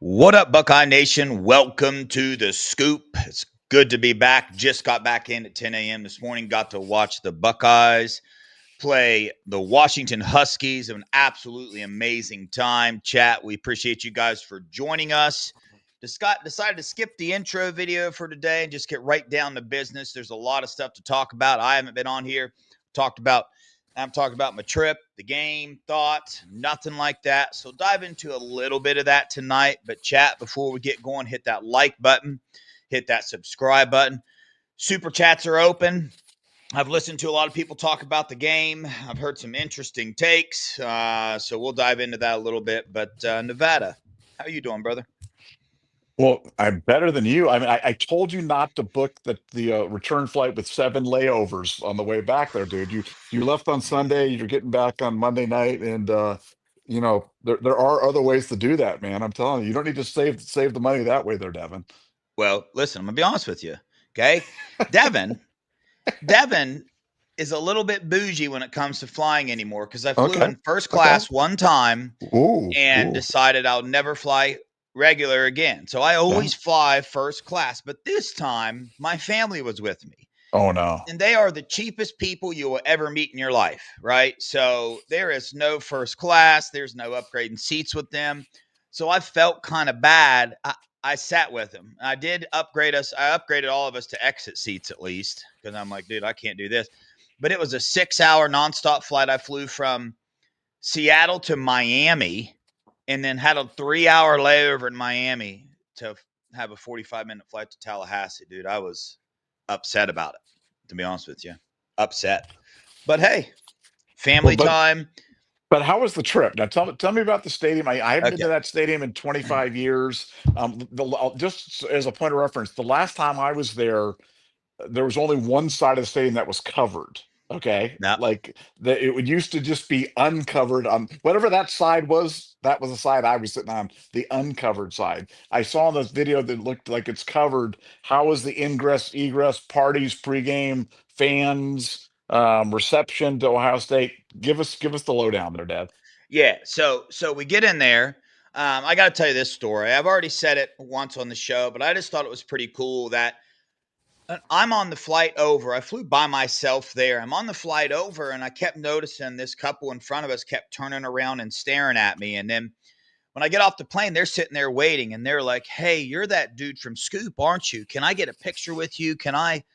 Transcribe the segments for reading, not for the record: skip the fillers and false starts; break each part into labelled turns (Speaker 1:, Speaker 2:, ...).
Speaker 1: What up, Buckeye Nation? Welcome to the Scoop. It's good to be back. Just got back in at 10 a.m. this morning. Got to watch the Buckeyes play the Washington Huskies. An absolutely amazing time. Chat, we appreciate you guys for joining us. Decided to skip the intro video for today and just get right down to business. There's a lot of stuff to talk about. I haven't been on here. Talked about I'm talking about my trip, the game, thoughts, nothing like that. So dive into a little bit of that tonight. But chat, before we get going, hit that like button, hit that subscribe button. Super chats are open. I've listened to a lot of people talk about the game. I've heard some interesting takes. So we'll dive into that a little bit. But Nevada, how you doing, brother?
Speaker 2: Well, I'm better than you. I mean, I told you not to book the return flight with 7 layovers on the way back there, dude. You left on Sunday. You're getting back on Monday night, and there are other ways to do that, man. I'm telling you, you don't need to save the money that way, there, Devin.
Speaker 1: Well, listen, I'm gonna be honest with you. Okay, Devin, Devin is a little bit bougie when it comes to flying anymore because I flew
Speaker 2: Okay,
Speaker 1: in first
Speaker 2: okay.
Speaker 1: class one time
Speaker 2: Ooh,
Speaker 1: and
Speaker 2: ooh,
Speaker 1: decided I'll never fly regular again. So I
Speaker 2: yeah.
Speaker 1: always fly first class, but this time my family was with me.
Speaker 2: Oh no.
Speaker 1: And they are the cheapest people you will ever meet in your life, right? So there is no first class, there's no upgrading seats with them. So I felt kind of bad. I sat with them. I did upgrade us. I upgraded all of us to exit seats at least because I'm like, dude, I can't do this. But it was a 6 hour nonstop flight. I flew from Seattle to Miami and then had a 3 hour layover in Miami to have a 45-minute flight to Tallahassee, dude. I was upset about it, to be honest with you. Upset. But hey,
Speaker 2: Well,
Speaker 1: family
Speaker 2: but
Speaker 1: time.
Speaker 2: But how was the trip? Now tell me about the stadium. I haven't been
Speaker 1: Okay.
Speaker 2: to that stadium in 25 years. Just as a point of reference, the last time I was there, there was only one side of the stadium that was covered. Okay,
Speaker 1: No.
Speaker 2: like it would used to just be uncovered on whatever that side was. That was the side I was sitting on, the uncovered side. I saw in this video that looked like it's covered. How was the ingress, egress, parties, pregame, fans, reception to Ohio State? Give us the lowdown there, Dad.
Speaker 1: Yeah. So we get in there. I got to tell you this story. I've already said it once on the show, but I just thought it was pretty cool that I'm on the flight over. I flew by myself there. I'm on the flight over, and I kept noticing this couple in front of us kept turning around and staring at me. And then when I get off the plane, they're sitting there waiting, and they're like, "Hey, you're that dude from Scoop, aren't you? Can I get a picture with you? Can I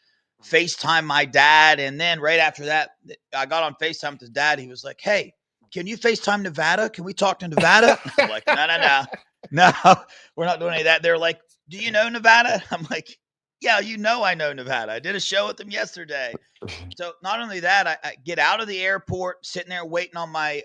Speaker 1: FaceTime my dad?" And then right after that, I got on FaceTime with his dad. He was like, "Hey, can you FaceTime Nevada? Can we talk to Nevada?" I'm like, "No, no, no, no, we're not doing any of that." They're like, "Do you know Nevada?" I'm like, "Yeah, I know Nevada. I did a show with them yesterday." So not only that, I get out of the airport, sitting there waiting on my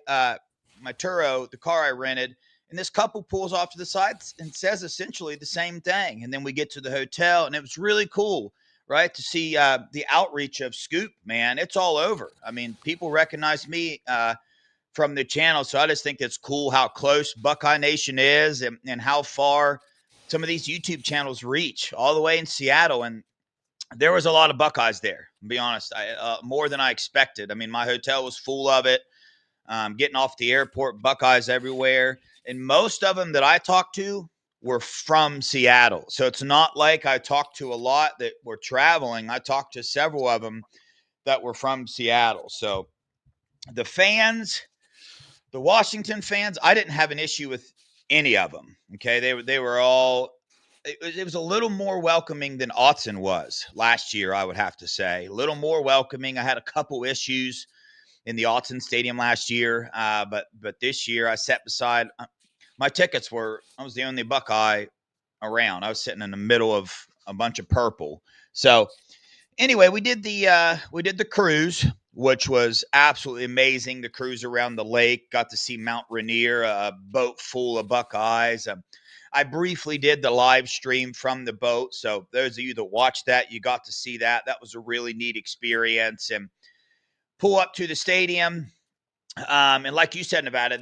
Speaker 1: Turo, the car I rented, and this couple pulls off to the side and says essentially the same thing. And then we get to the hotel, and it was really cool, right, to see the outreach of Scoop. Man, it's all over. I mean, people recognize me from the channel, so I just think it's cool how close Buckeye Nation is, and how far some of these YouTube channels reach, all the way in Seattle. And there was a lot of Buckeyes there. To be honest, more than I expected. I mean, my hotel was full of it. Getting off the airport, Buckeyes everywhere, and most of them that I talked to were from Seattle. So it's not like I talked to a lot that were traveling. I talked to several of them that were from Seattle. So the fans, the Washington fans, I didn't have an issue with any of them. Okay, they were all. It was a little more welcoming than Autzen was last year, I would have to say. A little more welcoming. I had a couple issues in the Autzen Stadium last year, but this year I sat beside. My tickets were. I was the only Buckeye around. I was sitting in the middle of a bunch of purple. So anyway, we did the cruise, which was absolutely amazing. The cruise around the lake, got to see Mount Rainier, a boat full of Buckeyes. I briefly did the live stream from the boat, so those of you that watched that, you got to see that. That was a really neat experience. And pull up to the stadium. And like you said, Nevada,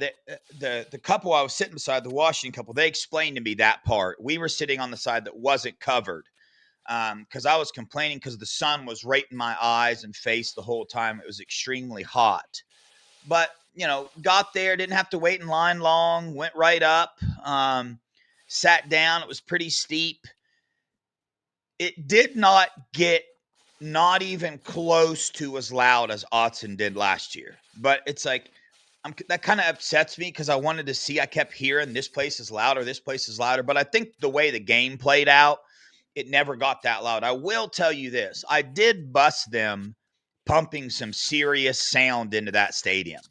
Speaker 1: the couple I was sitting beside, the Washington couple, they explained to me that part. We were sitting on the side that wasn't covered because I was complaining because the sun was right in my eyes and face the whole time. It was extremely hot. But, got there, didn't have to wait in line long, went right up. sat down. It was pretty steep. It did not get not even close to as loud as Autzen did last year. But it's like that kind of upsets me because I wanted to see. I kept hearing this place is louder, this place is louder. But I think the way the game played out, it never got that loud. I will tell you this: I did bust them pumping some serious sound into that stadium.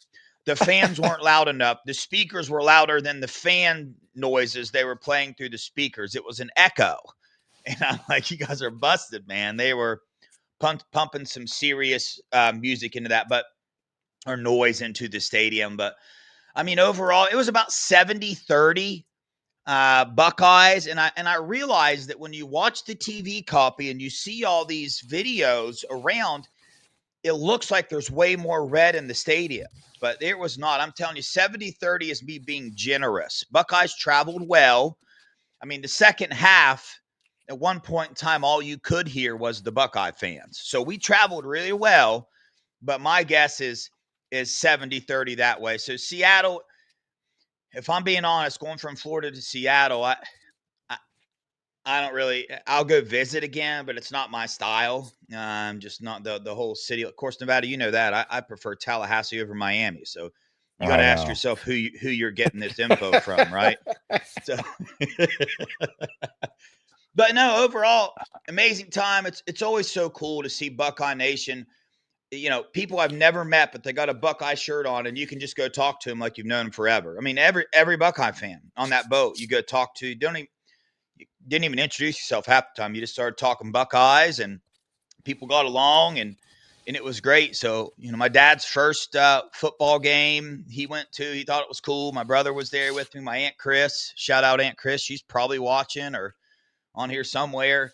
Speaker 1: The fans weren't loud enough. The speakers were louder than the fan noises they were playing through the speakers. It was an echo. And I'm like, you guys are busted, man. They were pumping some serious music into that, or noise into the stadium. But I mean, overall, it was about 70-30 Buckeyes. And I realized that when you watch the TV copy and you see all these videos around, it looks like there's way more red in the stadium. But there was not. I'm telling you, 70-30 is me being generous. Buckeyes traveled well. I mean, the second half, at one point in time, all you could hear was the Buckeye fans. So we traveled really well, but my guess is 70-30 that way. So Seattle, if I'm being honest, going from Florida to Seattle, I don't really. I'll go visit again, but it's not my style. I'm just not the whole city. Of course, Nevada, you know that. I prefer Tallahassee over Miami. So you got to
Speaker 2: I
Speaker 1: ask
Speaker 2: know.
Speaker 1: yourself who you're getting this info from, right? So, but no, overall, amazing time. It's always so cool to see Buckeye Nation. You know, people I've never met, but they got a Buckeye shirt on, and you can just go talk to them like you've known them forever. I mean, every Buckeye fan on that boat, you go talk to. You didn't even introduce yourself half the time. You just started talking Buckeyes, and people got along, and it was great. So, you know, my dad's first football game he went to, he thought it was cool. My brother was there with me. My Aunt Chris, shout out Aunt Chris. She's probably watching or on here somewhere.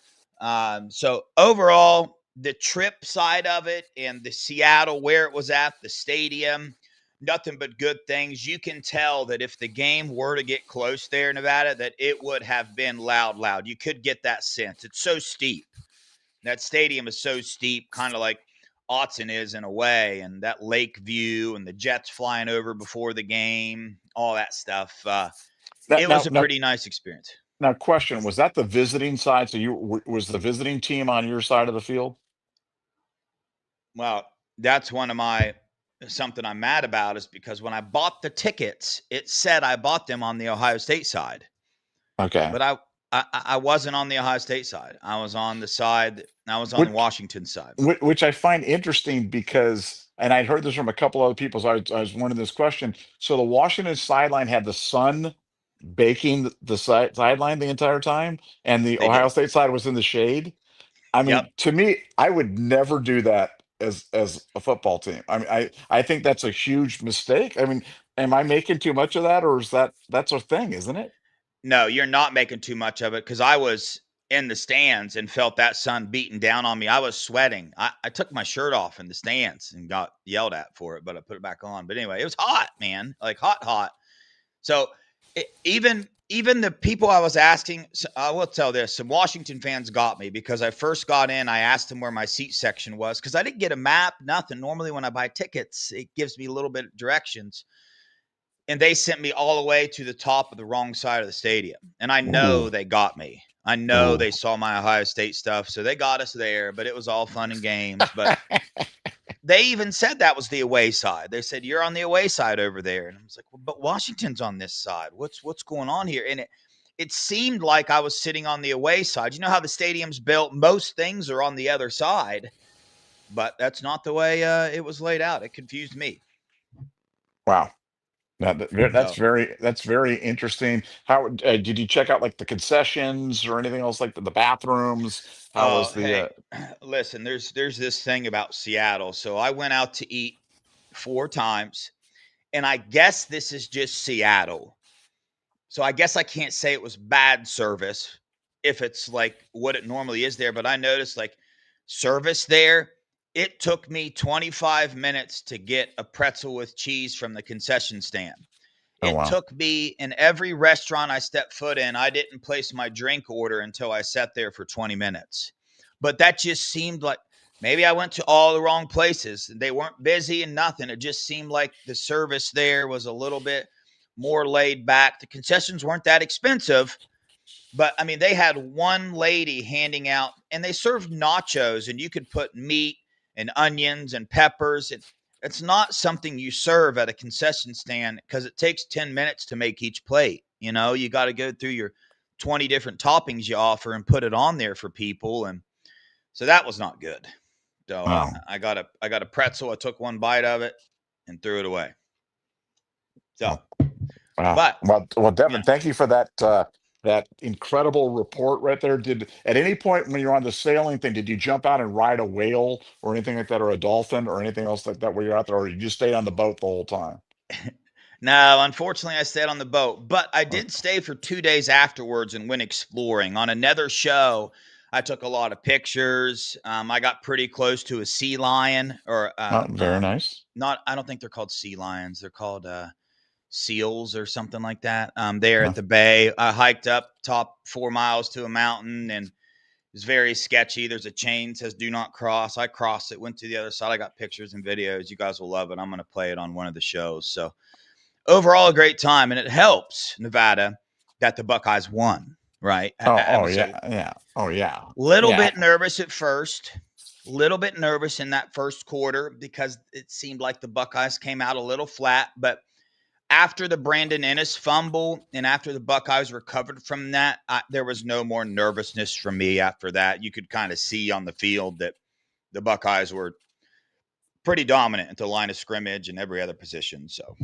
Speaker 1: So overall, the trip side of it and the Seattle, where it was at, the stadium, nothing but good things. You can tell that if the game were to get close there, Nevada, that it would have been loud, loud. You could get that sense. It's so steep. That stadium is so steep, kind of like Autzen is in a way, and that lake view and the jets flying over before the game, all that stuff.
Speaker 2: That,
Speaker 1: It was
Speaker 2: now,
Speaker 1: a
Speaker 2: now,
Speaker 1: pretty nice experience.
Speaker 2: now, question: was that the visiting side? So was the visiting team on your side of the field?
Speaker 1: Well, that's one of my something I'm mad about is because when I bought the tickets, it said I bought them on the Ohio State side,
Speaker 2: Okay.
Speaker 1: but I wasn't on the Ohio State side. I was on the side. I was on the
Speaker 2: Which
Speaker 1: Washington side.
Speaker 2: which I find interesting because, and I'd heard this from a couple other people, so I was wondering this question. So the Washington sideline had the sun baking the sideline the entire time, and the
Speaker 1: They
Speaker 2: Ohio
Speaker 1: did.
Speaker 2: State side was in the shade. I
Speaker 1: Yep.
Speaker 2: mean, to me, I would never do that as a football team. I mean, I think that's a huge mistake. I mean, am I making too much of that, or is that's a thing, isn't it?
Speaker 1: No, you're not making too much of it because I was in the stands and felt that sun beating down on me. I was sweating. I took my shirt off in the stands and got yelled at for it, but I put it back on. But anyway, it was hot, man, like hot, hot. So even the people I was asking, so I will tell this: some Washington fans got me because I first got in. I asked them where my seat section was because I didn't get a map, nothing. Normally, when I buy tickets, it gives me a little bit of directions, and they sent me all the way to the top of the wrong side of the stadium. And I know
Speaker 2: Ooh,
Speaker 1: they got me. I know
Speaker 2: ooh.
Speaker 1: they saw my Ohio State stuff, so they got us there. But it was all fun and games. But they even said that was the away side. They said you're on the away side over there, and I was like, well, but Washington's on this side. What's going on here? And it seemed like I was sitting on the away side. You know how the stadium's built; most things are on the other side, but that's not the way it was laid out. It confused me.
Speaker 2: Wow.
Speaker 1: So,
Speaker 2: That's very interesting. How did you check out like the concessions or anything else like the bathrooms? How
Speaker 1: oh
Speaker 2: was the
Speaker 1: hey, listen, there's this thing about Seattle. So I went out to eat 4 times, and I guess this is just Seattle. So I guess I can't say it was bad service if it's like what it normally is there, but I noticed like service there, it took me 25 minutes to get a pretzel with cheese from the concession stand.
Speaker 2: Oh
Speaker 1: It
Speaker 2: wow.
Speaker 1: took me in every restaurant I stepped foot in, I didn't place my drink order until I sat there for 20 minutes. But that just seemed like maybe I went to all the wrong places. They weren't busy and nothing. It just seemed like the service there was a little bit more laid back. The concessions weren't that expensive, But I mean, they had one lady handing out, and they served nachos, and you could put meat and onions and peppers. And it's not something you serve at a concession stand because it takes 10 minutes to make each plate. You know, you got to go through your 20 different toppings you offer and put it on there for people. And so that was not good. So
Speaker 2: Wow.
Speaker 1: I got a pretzel. I took one bite of it and threw it away. So,
Speaker 2: Wow. Wow.
Speaker 1: but
Speaker 2: Well,
Speaker 1: yeah.
Speaker 2: Devin, thank you for that incredible report right there. Did at any point when you're on the sailing thing, did you jump out and ride a whale or anything like that, or a dolphin or anything else like that where you're out there, or you just stayed on the boat the whole time?
Speaker 1: No, unfortunately, I stayed on the boat, but I
Speaker 2: Uh,
Speaker 1: did stay for 2 days afterwards and went exploring. On another show, I took a lot of pictures. I got pretty close to a sea lion, or
Speaker 2: Very nice.
Speaker 1: not. I don't think they're called sea lions. They're called seals or something like that. There
Speaker 2: Uh,
Speaker 1: at the bay, I hiked up top 4 miles to a mountain, and it was very sketchy. There's a chain that says "Do not cross." I crossed it, went to the other side. I got pictures and videos. You guys will love it. I'm going to play it on one of the shows. So overall, a great time, and it helps Nevada that the Buckeyes won. Right, I
Speaker 2: oh
Speaker 1: was a
Speaker 2: yeah, yeah. Oh yeah,
Speaker 1: little
Speaker 2: yeah.
Speaker 1: bit nervous at first, little bit nervous in that first quarter because it seemed like the Buckeyes came out a little flat. But after the Brandon Ennis fumble and after the Buckeyes recovered from that, there was no more nervousness from me after that. You could kind of see on the field that the Buckeyes were pretty dominant at the line of scrimmage and every other position. So,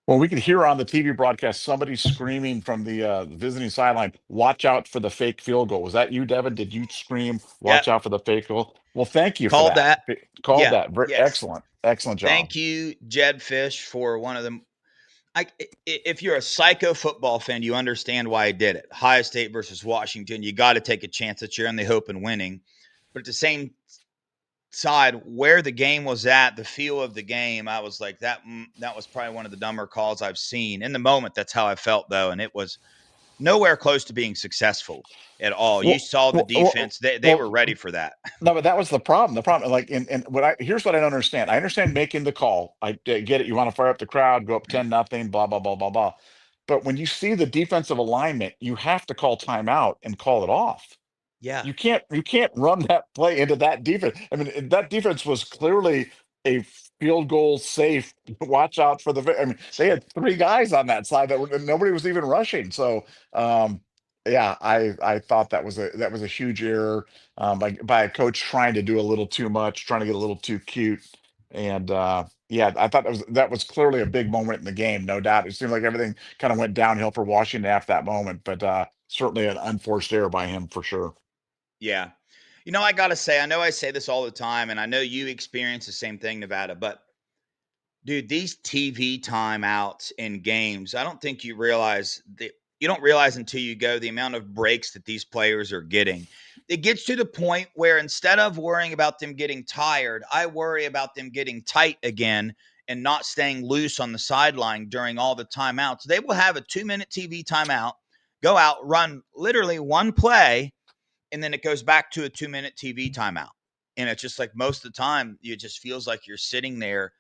Speaker 2: Well, we could hear on the TV broadcast somebody screaming from the visiting sideline, "Watch out for the fake field goal." Was that you, Devin? Did you scream,
Speaker 1: yep,
Speaker 2: "Watch out for the fake goal"? Well, thank you for
Speaker 1: called
Speaker 2: that.
Speaker 1: that.
Speaker 2: Called
Speaker 1: Yeah,
Speaker 2: that. Very
Speaker 1: yes.
Speaker 2: excellent, excellent job.
Speaker 1: Thank you, Jed Fish, for one of them. If you're a psycho football fan, you understand why I did it. Ohio State versus Washington, you got to take a chance that you're in the hope and winning. But at the same side, where the game was at, the feel of the game, I was like that. That was probably one of the dumber calls I've seen. In the moment, that's how I felt though, and it was nowhere close to being successful at all. You
Speaker 2: Well,
Speaker 1: saw the
Speaker 2: well, well,
Speaker 1: defense; they were
Speaker 2: well,
Speaker 1: ready for that.
Speaker 2: no, but that was the problem. The problem, like, and what I here's what I don't understand. I understand making the call. I get it. You want to fire up the crowd, go up 10-0, blah blah blah blah blah. But when you see the defensive alignment, you have to call timeout and call it off.
Speaker 1: Yeah,
Speaker 2: You can't run that play into that defense. I mean, that defense was clearly a field goal safe. Watch out for I mean, they had three guys on that side that nobody was even rushing. So, um, yeah, I thought that was a huge error by a coach trying to do a little too much, trying to get a little too cute, and yeah, I thought that was clearly a big moment in the game, no doubt. It seemed like everything kind of went downhill for Washington after that moment, but certainly an unforced error by him for sure.
Speaker 1: yeah. You know, I gotta say, I know I say this all the time, and I know you experience the same thing, Nevada, but dude, these TV timeouts in games, I don't think you realize that you don't realize until you go the amount of breaks that these players are getting. It gets to the point where instead of worrying about them getting tired, I worry about them getting tight again and not staying loose on the sideline during all the timeouts. They will have a 2 minute TV timeout, go out, run literally one play, and then it goes back to a 2 minute TV timeout. And it's just like most of the time, it just feels like you're sitting there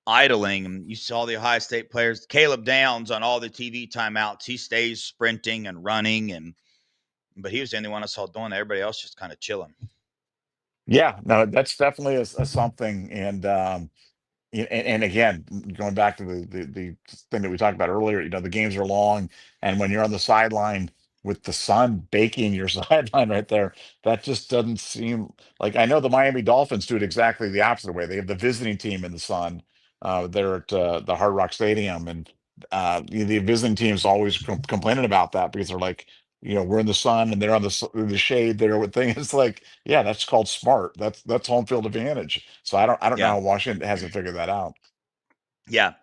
Speaker 1: idling. And you saw the Ohio State players, Caleb Downs on all the TV timeouts. He stays sprinting and running, and but he was the only one I saw doing that. Everybody else just kind of chilling.
Speaker 2: Yeah, no, that's definitely a something, and and again, going back to the thing that we talked about earlier, the games are long, and when you're on the sideline with the sun baking your sideline right there, that just doesn't seem like. I know the Miami Dolphins do it exactly the opposite way. They have the visiting team in the sun. They're at the Hard Rock Stadium, and the visiting teams always complaining about that because they're like, we're in the sun and they're on the shade there with thing. It's like, yeah, that's called smart. That's home field advantage. So I don't know
Speaker 1: Yeah,
Speaker 2: how Washington hasn't figured that out.
Speaker 1: yeah.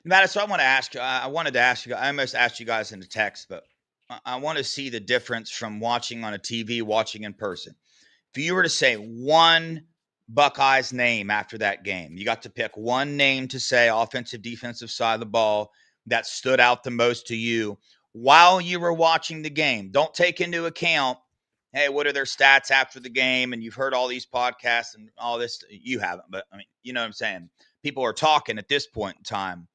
Speaker 1: Matt, so I want to ask you. I wanted to ask you. I almost asked you guys in the text, but I want to see the difference from watching on a TV, watching in person. If you were to say one Buckeyes name after that game, you got to pick one name to say offensive, defensive side of the ball that stood out the most to you while you were watching the game. Don't take into account, hey, what are their stats after the game? And you've heard all these podcasts and all this. You haven't, but I mean, you know what I'm saying? People are talking at this point in time.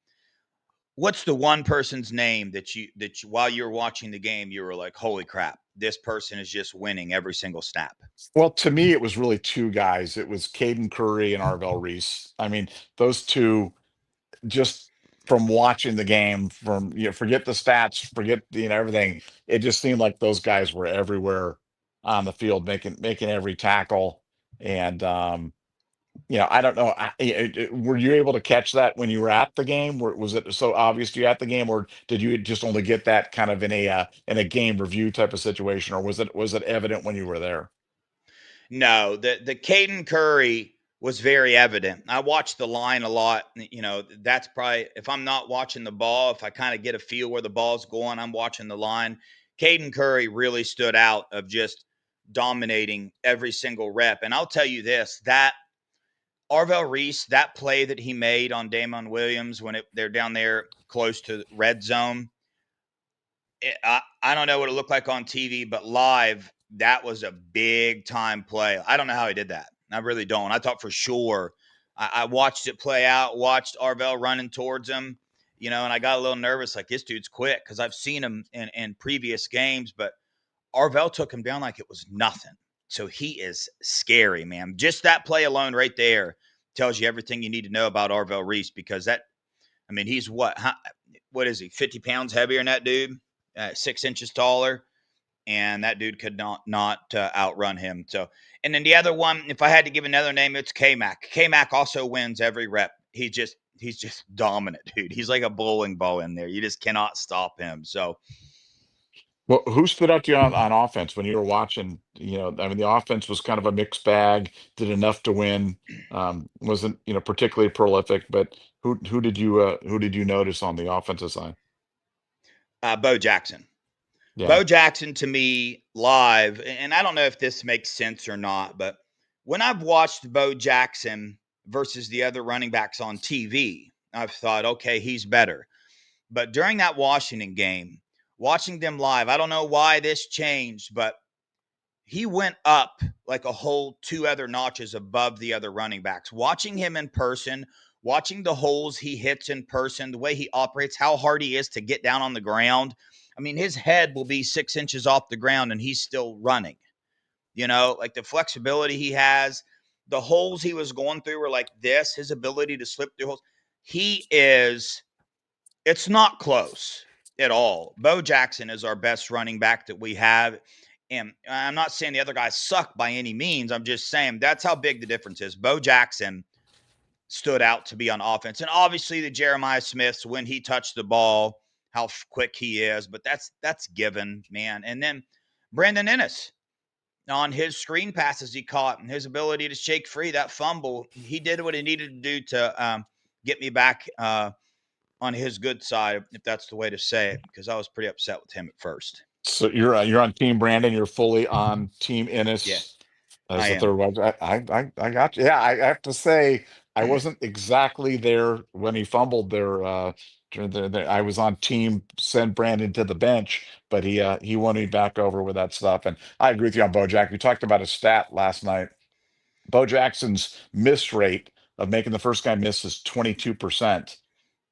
Speaker 1: What's the one person's name that you, while you were watching the game, you were like, holy crap, this person is just winning every single snap?
Speaker 2: Well, to me, it was really two guys. It was Caden Curry and Arvell Reese. I mean, those two, just from watching the game, from forget the stats, forget everything. It just seemed like those guys were everywhere on the field, making every tackle. And I don't know. Were you able to catch that when you were at the game? Was it so obvious to you at the game, or did you just only get that kind of in a game review type of situation, or was it evident when you were there?
Speaker 1: No, the Caden Curry was very evident. I watched the line a lot. That's probably, if I'm not watching the ball, if I kind of get a feel where the ball's going, I'm watching the line. Caden Curry really stood out of just dominating every single rep. And I'll tell you this, that Arvell Reese, that play that he made on Damon Williams when they're down there close to red zone, I don't know what it looked like on TV, but live, that was a big time play. I don't know how he did that. I really don't. I thought for sure. I watched it play out, watched Arvell running towards him, and I got a little nervous, like this dude's quick because I've seen him in previous games, but Arvell took him down like it was nothing. So he is scary, man. Just that play alone right there tells you everything you need to know about Arvell Reese because he's what is he, 50 pounds heavier than that dude, 6 inches taller, and that dude could not outrun him. So, and then the other one, if I had to give another name, it's K-Mac. K-Mac also wins every rep. He's just dominant, dude. He's like a bowling ball in there. You just cannot stop him. So,
Speaker 2: Well, who stood out to you on offense when you were watching? I mean, the offense was kind of a mixed bag. Did enough to win. Wasn't particularly prolific, but who did you notice on the offensive side?
Speaker 1: Bo Jackson.
Speaker 2: Yeah.
Speaker 1: Bo Jackson to me live, and I don't know if this makes sense or not, but when I've watched Bo Jackson versus the other running backs on TV, I've thought, okay, he's better. But during that Washington game, watching them live, I don't know why this changed, but he went up like a whole two other notches above the other running backs. Watching him in person, watching the holes he hits in person, the way he operates, how hard he is to get down on the ground. I mean, his head will be 6 inches off the ground and he's still running. Like the flexibility he has, the holes he was going through were like this, his ability to slip through holes. It's not close at all. Bo Jackson is our best running back that we have. And I'm not saying the other guys suck by any means. I'm just saying that's how big the difference is. Bo Jackson stood out to be on offense. And obviously the Jeremiah Smiths, when he touched the ball, how quick he is, but that's given, man. And then Brandon Ennis on his screen passes he caught and his ability to shake free that fumble, he did what he needed to do to get me back on his good side, if that's the way to say it, because I was pretty upset with him at first.
Speaker 2: So you're on Team Brandon. You're fully on Team
Speaker 1: Yeah,
Speaker 2: Ennis as
Speaker 1: I
Speaker 2: the third
Speaker 1: am.
Speaker 2: one. I got you. Yeah, I have to say I wasn't exactly there when he fumbled there. I was on Team send Brandon to the bench, but he won me back over with that stuff. And I agree with you on Bo Jack. We talked about a stat last night. Bo Jackson's miss rate of making the first guy miss is 22%,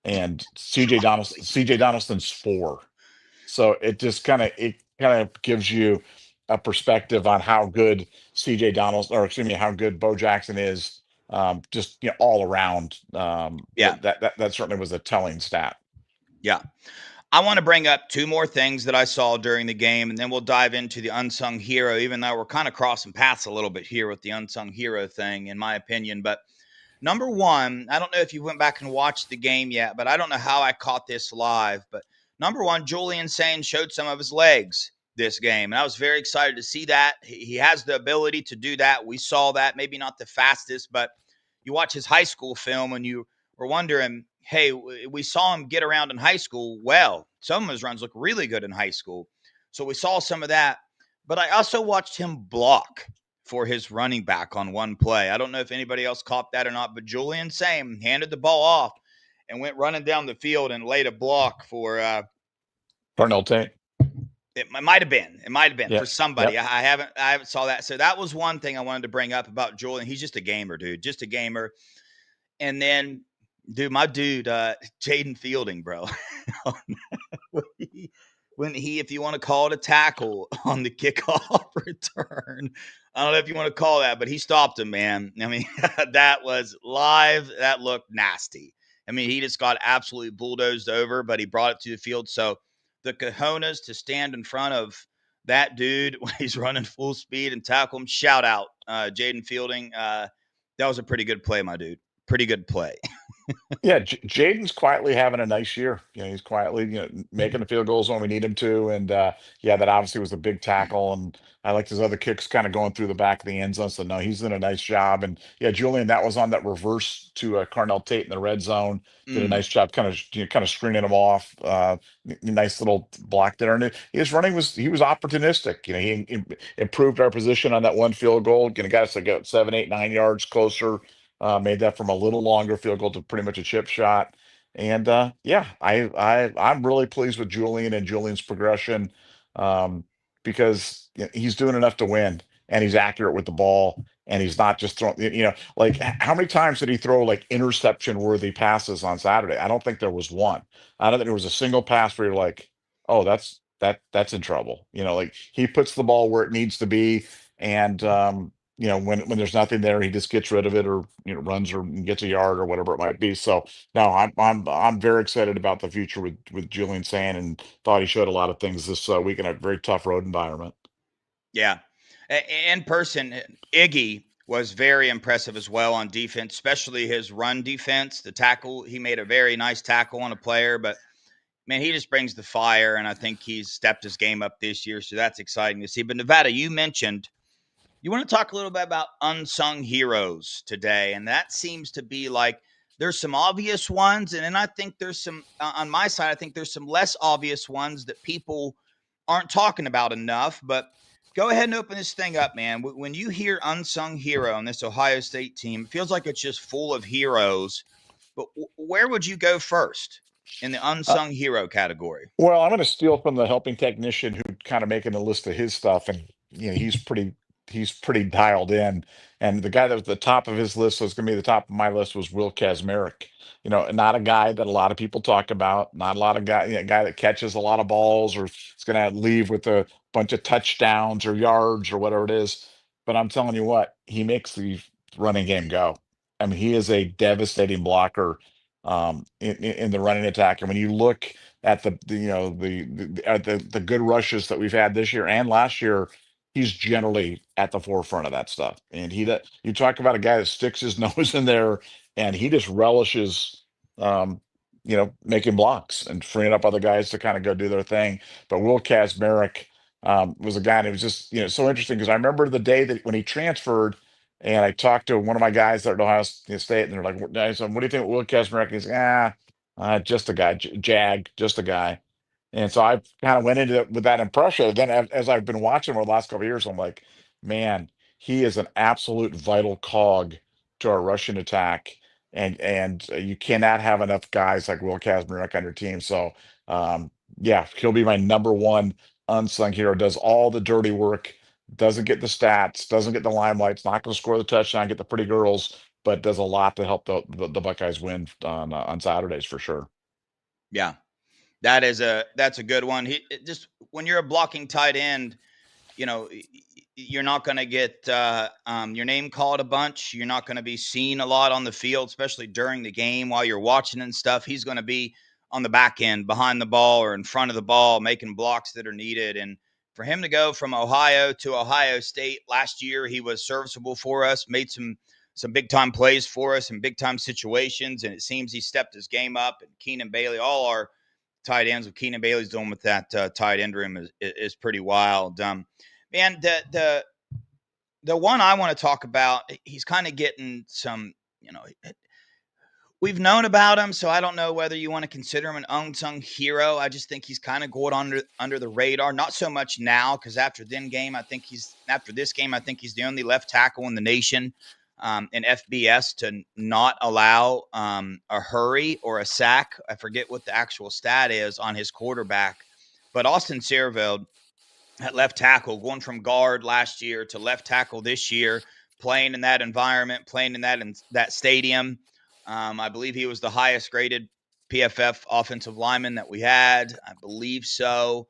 Speaker 2: and
Speaker 1: Golly.
Speaker 2: CJ Donaldson's 4. So it kind of gives you a perspective on how good CJ Donaldson, or excuse me, how good Bo Jackson is, just all around.
Speaker 1: Yeah,
Speaker 2: That certainly was a telling stat.
Speaker 1: yeah. I want to bring up two more things that I saw during the game, and then we'll dive into the unsung hero, even though we're kind of crossing paths a little bit here with the unsung hero thing, in my opinion. But number one, I don't know if you went back and watched the game yet, but I don't know how I caught this live. But number one, Julian Sane showed some of his legs this game, and I was very excited to see that. He has the ability to do that. We saw that, maybe not the fastest, but you watch his high school film and you were wondering, hey, we saw him get around in high school. Well, some of his runs look really good in high school. So we saw some of that. But I also watched him block for his running back on one play. I don't know if anybody else caught that or not, but Julian Same handed the ball off and went running down the field and laid a block for
Speaker 2: Darnell Tate.
Speaker 1: it might have been. It might have been for
Speaker 2: Yep.
Speaker 1: somebody.
Speaker 2: Yep.
Speaker 1: I haven't saw that. So that was one thing I wanted to bring up about Julian. He's just a gamer, dude. Just a gamer. And then Dude, my dude, Jaden Fielding, bro. when he, if you want to call it a tackle on the kickoff return, I don't know if you want to call that, but he stopped him, man. I mean, that was live. That looked nasty. I mean, he just got absolutely bulldozed over, but he brought it to the field. So the cojones to stand in front of that dude when he's running full speed and tackle him. Shout out, Jaden Fielding. That was a pretty good play, my dude. Pretty good play.
Speaker 2: Yeah, Jaden's quietly having a nice year. He's quietly, making the field goals when we need him to. And yeah, that obviously was a big tackle. And I liked his other kicks kind of going through the back of the end zone. So no, he's doing a nice job. And yeah, Julian, that was on that reverse to Carnell Tate in the red zone. Did a
Speaker 1: Mm,
Speaker 2: nice job, kind of screening him off. Nice little block there. And his running he was opportunistic. He improved our position on that one field goal. Got us to go 7, 8, 9 yards closer. Made that from a little longer field goal to pretty much a chip shot. And yeah, I'm really pleased with Julian and Julian's progression, um, because he's doing enough to win, and he's accurate with the ball, and he's not just throwing. Like how many times did he throw like interception worthy passes on Saturday? I don't think there was one. I don't think there was a single pass where you're like, oh, that's in trouble. Like he puts the ball where it needs to be, and when there's nothing there, he just gets rid of it, or runs or gets a yard or whatever it might be. So no, I'm very excited about the future with Julian Sand, and thought he showed a lot of things this week in a very tough road environment.
Speaker 1: yeah. In person, Iggy was very impressive as well on defense, especially his run defense. The tackle, he made a very nice tackle on a player, but man, he just brings the fire, and I think he's stepped his game up this year. So that's exciting to see. But Nevada, you mentioned you want to talk a little bit about unsung heroes today, and that seems to be like there's some obvious ones, and then I think there's some on my side. I think there's some less obvious ones that people aren't talking about enough. But go ahead and open this thing up, man. When you hear unsung hero on this Ohio State team, it feels like it's just full of heroes. But where would you go first in the
Speaker 2: Uh,
Speaker 1: unsung hero category?
Speaker 2: Well, I'm going to steal from the helping technician who kind of making a list of his stuff, and he's pretty dialed in. And the guy that was at the top of his list was going to be the top of my list was Will Kazmarek. Not a guy that a lot of people talk about, not a lot of guy that catches a lot of balls, or is going to leave with a bunch of touchdowns or yards or whatever it is. But I'm telling you what, he makes the running game go. I mean, he is a devastating blocker, in the running attack. And when you look at the good rushes that we've had this year and last year, he's generally at the forefront of that stuff. And you talk about a guy that sticks his nose in there, and he just relishes, making blocks and freeing up other guys to kind of go do their thing. But Will Kazmarek, was a guy, and it was just so interesting because I remember the day that when he transferred. And I talked to one of my guys at Ohio State, and they're like, I said, "What do you think of Will Kazmarek?" He's like, just a guy, Jag, just a guy. And so I kind of went into it with that impression. Then as I've been watching him over the last couple of years, I'm like, man, he is an absolute vital cog to our Russian attack. And you cannot have enough guys like Will Kazmarek on your team. So yeah, he'll be my number one unsung hero. Does all the dirty work, doesn't get the stats, doesn't get the limelight, not going to score the touchdown, get the pretty girls, but does a lot to help the Buckeyes win on Saturdays for sure.
Speaker 1: Yeah, that's a good one. Just when you're a blocking tight end, you're not going to get your name called a bunch. You're not going to be seen a lot on the field, especially during the game while you're watching and stuff. He's going to be on the back end, behind the ball or in front of the ball, making blocks that are needed. And for him to go from Ohio to Ohio State last year, he was serviceable for us, made some big time plays for us in big time situations, and it seems he stepped his game up. And Keenan Bailey, all our tight ends, what Keenan Bailey's doing with that tight end room is pretty wild. Man, the one I want to talk about, he's kind of getting some, we've known about him, so I don't know whether you want to consider him an unsung hero. I just think he's kind of going under the radar. Not so much now, because after this game, I think he's the only left tackle in the nation in FBS to not allow a hurry or a sack. I forget what the actual stat is on his quarterback, but Austin Searveld at left tackle, going from guard last year to left tackle this year, playing in that environment, playing in that stadium. I believe he was the highest graded PFF offensive lineman that we had. I believe so.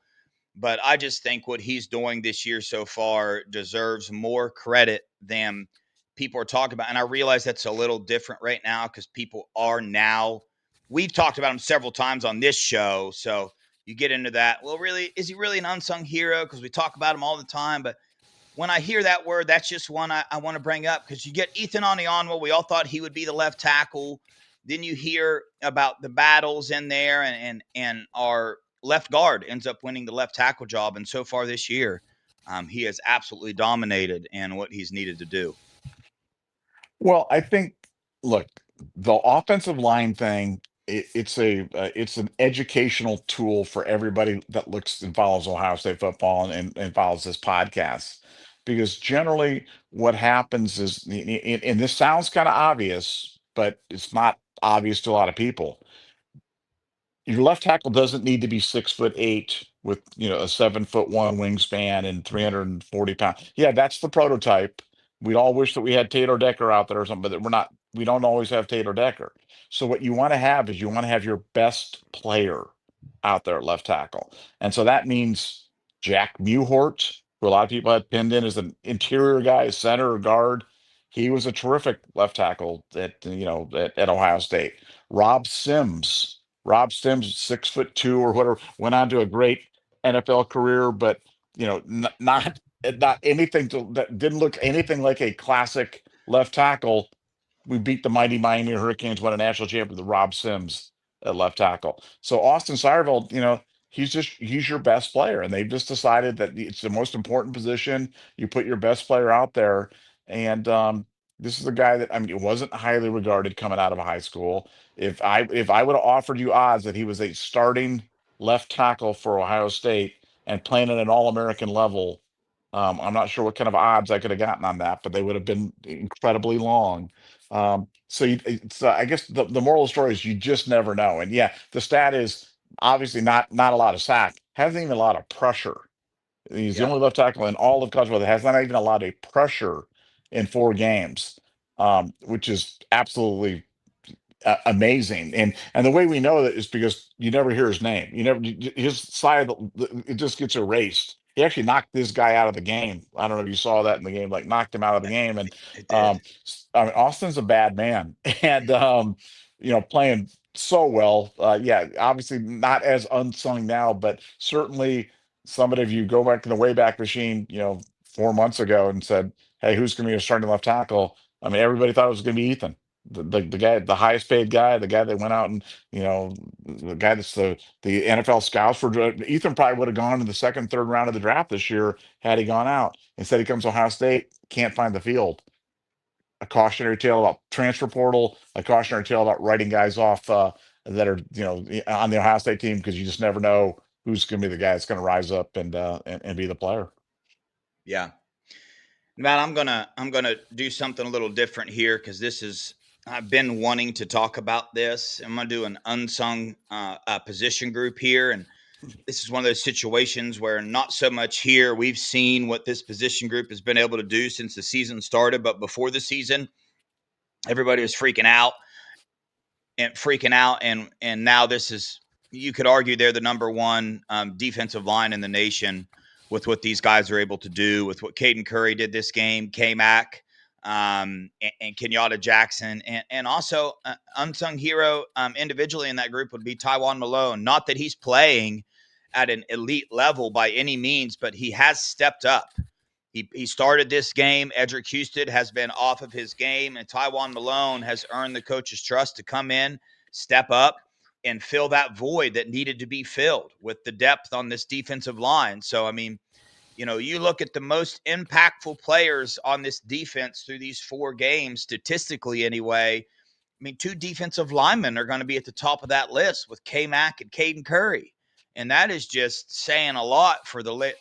Speaker 1: But I just think what he's doing this year so far deserves more credit than people are talking about. And I realize that's a little different right now because people are now, we've talked about him several times on this show. So you get into that. Well, really, is he really an unsung hero? Because we talk about him all the time. But when I hear that word, that's just one I want to bring up because you get Ethan on the Onwell. We all thought he would be the left tackle. Then you hear about the battles in there, and our left guard ends up winning the left tackle job. And so far this year, he has absolutely dominated in what he's needed to do.
Speaker 2: Well, I think, look, the offensive line thing, it's an educational tool for everybody that looks and follows Ohio State football and follows this podcast. Because generally what happens is, and this sounds kind of obvious, but it's not obvious to a lot of people. Your left tackle doesn't need to be 6'8" with a 7'1" wingspan and 340 pounds. Yeah, that's the prototype. We all wish that we had Taylor Decker out there or something, but we don't always have Taylor Decker. So what you want to have is you want to have your best player out there at left tackle. And so that means Jack Muhort, who a lot of people had pinned in as an interior guy, center or guard. He was a terrific left tackle at Ohio State. Rob Sims. Rob Sims, 6'2" or whatever, went on to a great NFL career, but not anything that didn't look anything like a classic left tackle. We beat the mighty Miami Hurricanes, won a national championship with Rob Sims at left tackle. So Austin Seyerveld, he's your best player, and they've just decided that it's the most important position. You put your best player out there, and this is a guy that, I mean, it wasn't highly regarded coming out of high school. If I would have offered you odds that he was a starting left tackle for Ohio State and playing at an All-American level, I'm not sure what kind of odds I could have gotten on that, but they would have been incredibly long. I guess the moral of the story is you just never know. And yeah, the stat is obviously not a lot of sack, hasn't even a lot of pressure. He's the
Speaker 1: Yep.
Speaker 2: only left tackle in all of college football that has not even a lot of pressure in 4 games, which is absolutely amazing. And the way we know that is because you never hear his name. His side of it just gets erased. He actually knocked this guy out of the game. I don't know if you saw that in the game, like knocked him out of the game. And
Speaker 1: It did.
Speaker 2: I mean, Austin's a bad man, and playing so well. Yeah, obviously not as unsung now, but certainly somebody, if you go back to the Wayback Machine, 4 months ago and said, "Hey, who's going to be a starting left tackle?" I mean, everybody thought it was going to be Ethan, the guy, the highest paid guy, the guy that went out and the guy that's the NFL scouts for. Ethan probably would have gone in the second, third round of the draft this year had he gone out. Instead, he comes to Ohio State, can't find the field. A cautionary tale about transfer portal, a cautionary tale about writing guys off that are on the Ohio State team, because you just never know who's going to be the guy that's going to rise up and be the player.
Speaker 1: Yeah. Matt, I'm gonna do something a little different here because this is I've been wanting to talk about this. I'm gonna do an unsung position group here, and this is one of those situations where not so much here. We've seen what this position group has been able to do since the season started, but before the season, everybody was freaking out, and now this is, you could argue they're the number one defensive line in the nation with what these guys are able to do, with what Caden Curry did this game, K-Mac, and Kenyatta Jackson, and also unsung hero individually in that group would be Tywan Malone. Not that he's playing at an elite level by any means, but he has stepped up. He started this game. Edric Houston has been off of his game, and Tywan Malone has earned the coach's trust to come in, step up, and fill that void that needed to be filled with the depth on this defensive line. So, I mean, you look at the most impactful players on this defense through these 4 games, statistically anyway. I mean, 2 defensive linemen are going to be at the top of that list with K-Mac and Caden Curry. And that is just saying a lot for the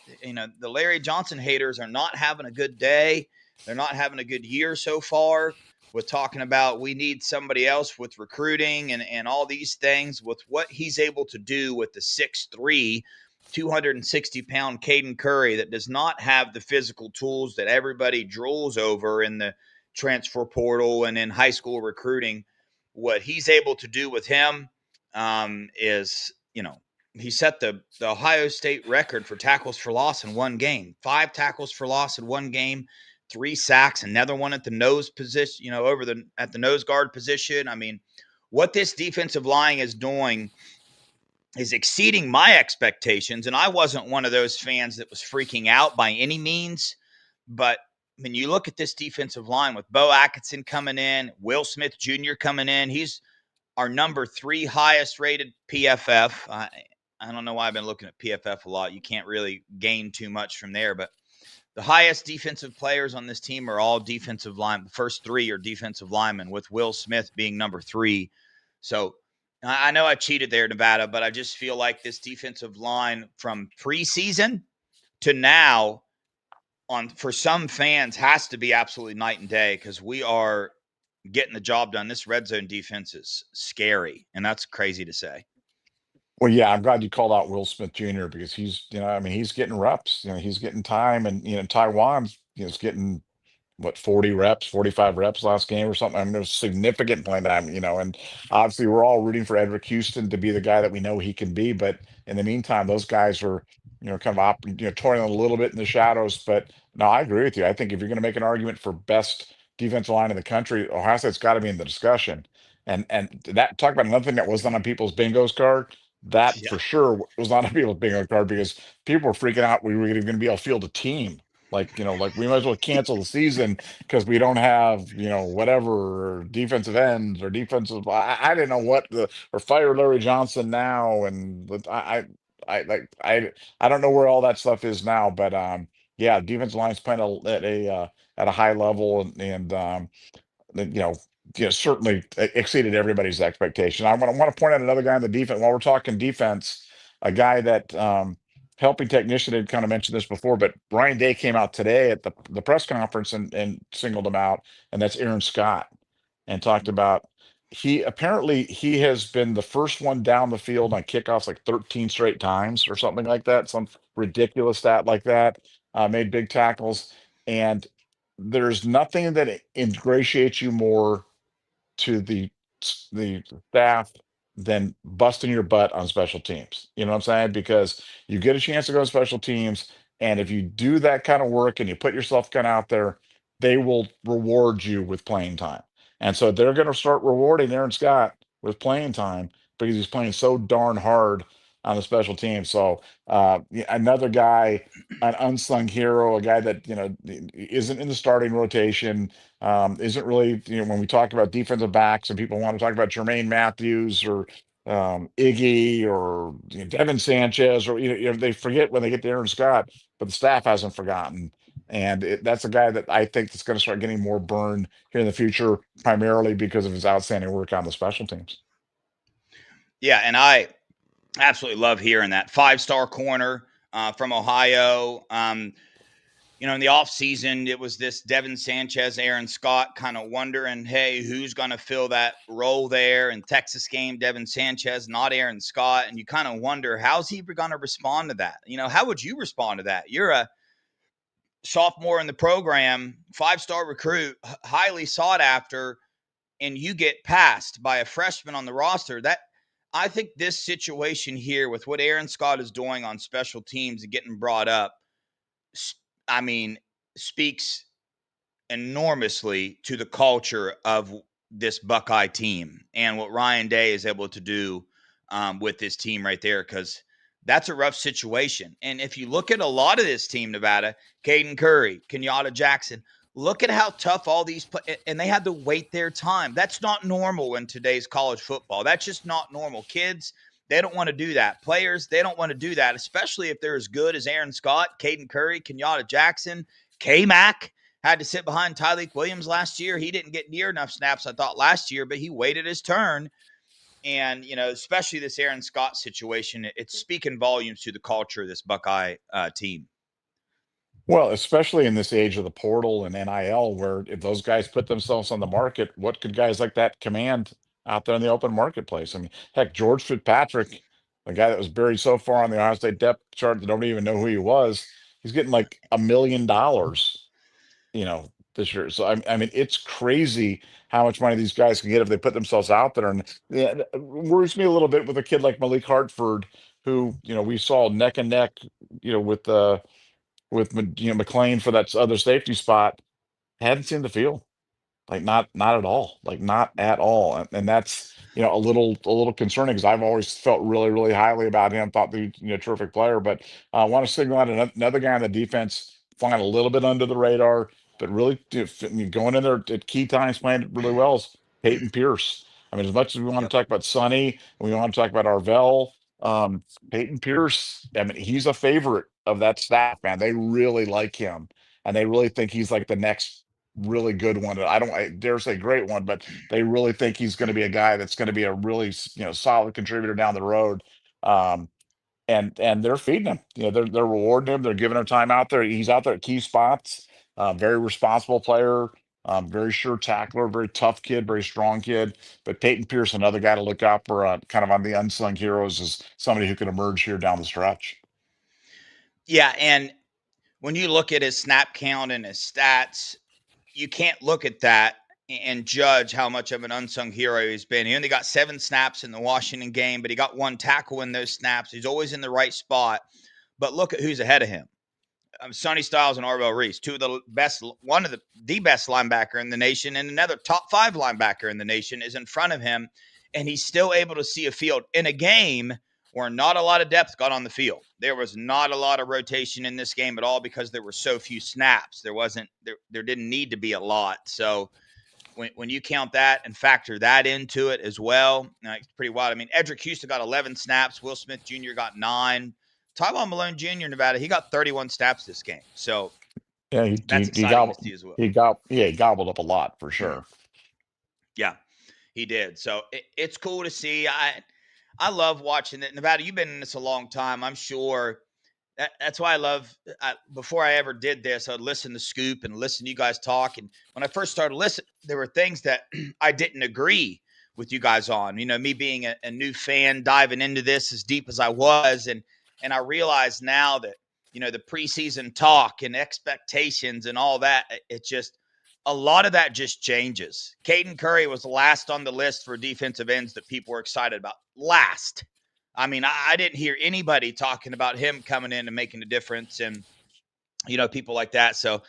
Speaker 1: Larry Johnson haters are not having a good day. They're not having a good year so far with talking about we need somebody else with recruiting and all these things, with what he's able to do with the 6'3", 260-pound Caden Curry that does not have the physical tools that everybody drools over in the transfer portal and in high school recruiting. what he's able to do with him is, he set the Ohio State record for tackles for loss in one game. 5 tackles for loss in one game, 3 sacks, another one at the nose position, over the at the nose guard position. I mean, what this defensive line is doing is exceeding my expectations. And I wasn't one of those fans that was freaking out by any means. But when you look at this defensive line with Bo Atkinson coming in, Will Smith Jr. coming in, he's our number 3 highest rated PFF. I don't know why I've been looking at PFF a lot. You can't really gain too much from there, but the highest defensive players on this team are all defensive line. The first 3 are defensive linemen, with Will Smith being number 3. So I know I cheated there, Nevada, but I just feel like this defensive line from preseason to now, on for some fans, has to be absolutely night and day, because we are getting the job done. This red zone defense is scary, and that's crazy to say.
Speaker 2: Well, yeah, I'm glad you called out Will Smith Jr. because he's, I mean, he's getting reps, he's getting time, and Taiwan's, is getting what, 40 reps, 45 reps last game or something. I mean, there's significant playing time, and obviously we're all rooting for Edric Houston to be the guy that we know he can be. But in the meantime, those guys are, kind of toiling a little bit in the shadows. But no, I agree with you. I think if you're going to make an argument for best defensive line in the country, Ohio State's got to be in the discussion. And that, talk about another thing that wasn't on people's bingos card. That
Speaker 1: Yeah.
Speaker 2: for sure was not on people's bingo card, because people were freaking out we were going to be able to field a team. Like, like we might as well cancel the season because we don't have, whatever defensive ends or defensive. I didn't know what or fire Larry Johnson now, and I don't know where all that stuff is now, but yeah, defensive line's playing at a high level, and that, certainly exceeded everybody's expectation. I want to point out another guy in the defense while we're talking defense, a guy that helping technician had kind of mentioned this before, but Ryan Day came out today at the press conference and singled him out, and that's Aaron Scott, and talked about he has been the first one down the field on kickoffs like 13 straight times or something like that, some ridiculous stat like that. Made big tackles, and there's nothing that ingratiates you more to the staff than busting your butt on special teams. You know what I'm saying? Because you get a chance to go to special teams, and if you do that kind of work and you put yourself kind of out there, they will reward you with playing time. And so they're going to start rewarding Aaron Scott with playing time because he's playing so darn hard on the special team. So yeah, another guy, an unsung hero, a guy that isn't in the starting rotation, isn't really, when we talk about defensive backs and people want to talk about Jermaine Matthews or Iggy or Devin Sanchez, or they forget when they get to Aaron Scott, but the staff hasn't forgotten. And that's a guy that I think is going to start getting more burn here in the future, primarily because of his outstanding work on the special teams.
Speaker 1: Yeah, and I absolutely love hearing that 5-star corner from Ohio. In the offseason, it was this Devin Sanchez, Aaron Scott kind of wondering, hey, who's going to fill that role there? In Texas game, Devin Sanchez, not Aaron Scott. And you kind of wonder, how's he going to respond to that? How would you respond to that? You're a sophomore in the program, 5-star recruit, highly sought after, and you get passed by a freshman on the roster. That, I think this situation here with what Aaron Scott is doing on special teams and getting brought up, I mean, speaks enormously to the culture of this Buckeye team and what Ryan Day is able to do with this team right there, because that's a rough situation. And if you look at a lot of this team, Nevada, Caden Curry, Kenyatta Jackson, look at how tough all these and they had to wait their time. That's not normal in today's college football. That's just not normal. Kids, they don't want to do that. Players, they don't want to do that, especially if they're as good as Aaron Scott, Caden Curry, Kenyatta Jackson, K-Mac. Had to sit behind Tyleek Williams last year. He didn't get near enough snaps, I thought, last year, but he waited his turn. And, especially this Aaron Scott situation, it's speaking volumes to the culture of this Buckeye team.
Speaker 2: Well, especially in this age of the portal and NIL, where if those guys put themselves on the market, what could guys like that command out there in the open marketplace? I mean, heck, George Fitzpatrick, the guy that was buried so far on the Ohio State depth chart that nobody even know who he was, he's getting like $1 million, you know, this year. So I mean, it's crazy how much money these guys can get if they put themselves out there. And yeah, it worries me a little bit with a kid like Malik Hartford, who we saw neck and neck, with McLean for that other safety spot. Hadn't seen the field. Like not at all. Like not at all. And that's a little concerning because I've always felt really, really highly about him, thought the terrific player. But I want to single out another guy on the defense, flying a little bit under the radar, but really going in there at key times, playing it really well is Peyton Pierce. I mean, as much as we want
Speaker 1: Yep.
Speaker 2: to talk about Sonny and we want to talk about Arvell, um, Peyton Pierce, I mean, he's a favorite of that staff, man. They really like him and they really think he's like the next really good one. I dare say great one, but they really think he's going to be a guy that's going to be a really solid contributor down the road. Um, and they're feeding him. They're rewarding him. They're giving him time out there. He's out there at key spots. Very responsible player. Very sure tackler. Very tough kid. Very strong kid. But Peyton Pierce, another guy to look out for. Kind of on the unsung heroes, is somebody who can emerge here down the stretch.
Speaker 1: Yeah, and when you look at his snap count and his stats, you can't look at that and judge how much of an unsung hero he's been. He only got 7 snaps in the Washington game, but he got 1 tackle in those snaps. He's always in the right spot. But look at who's ahead of him. Sonny Styles and Arvell Reese, two of the best, one of the best linebacker in the nation, and another top 5 linebacker in the nation is in front of him, and he's still able to see a field in a game where not a lot of depth got on the field. There was not a lot of rotation in this game at all because there were so few snaps. There didn't need to be a lot. So when you count that and factor that into it as well, it's pretty wild. I mean, Edric Houston got 11 snaps. Will Smith Jr. got 9. Tyrone Malone Jr. in Nevada, he got 31 snaps this game. So
Speaker 2: Yeah,
Speaker 1: that's exciting to see as well.
Speaker 2: he gobbled up a lot for sure.
Speaker 1: Yeah, he did. So it's cool to see. I love watching it. Nevada, you've been in this a long time. I'm sure that's why I love. Before I ever did this, I'd listen to Scoop and listen to you guys talk. And when I first started listening, there were things that I didn't agree with you guys on. Me being a new fan, diving into this as deep as I was, and I realize now that the preseason talk and expectations and all that, it just a lot of that just changes. Caden Curry was last on the list for defensive ends that people were excited about. Last. I mean, I didn't hear anybody talking about him coming in and making a difference and, people like that. So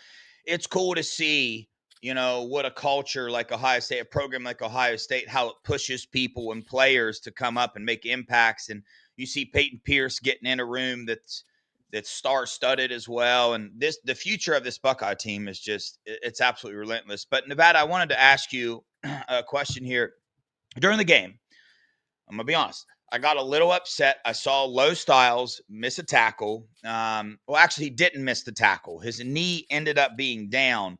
Speaker 1: it's cool to see, what a culture like Ohio State, a program like Ohio State, how it pushes people and players to come up and make impacts. And you see Peyton Pierce getting in a room that's star-studded as well. And the future of this Buckeye team is it's absolutely relentless. But Nevada, I wanted to ask you a question here. During the game, I'm gonna be honest. I got a little upset. I saw Low Styles miss a tackle. Well, actually, he didn't miss the tackle. His knee ended up being down.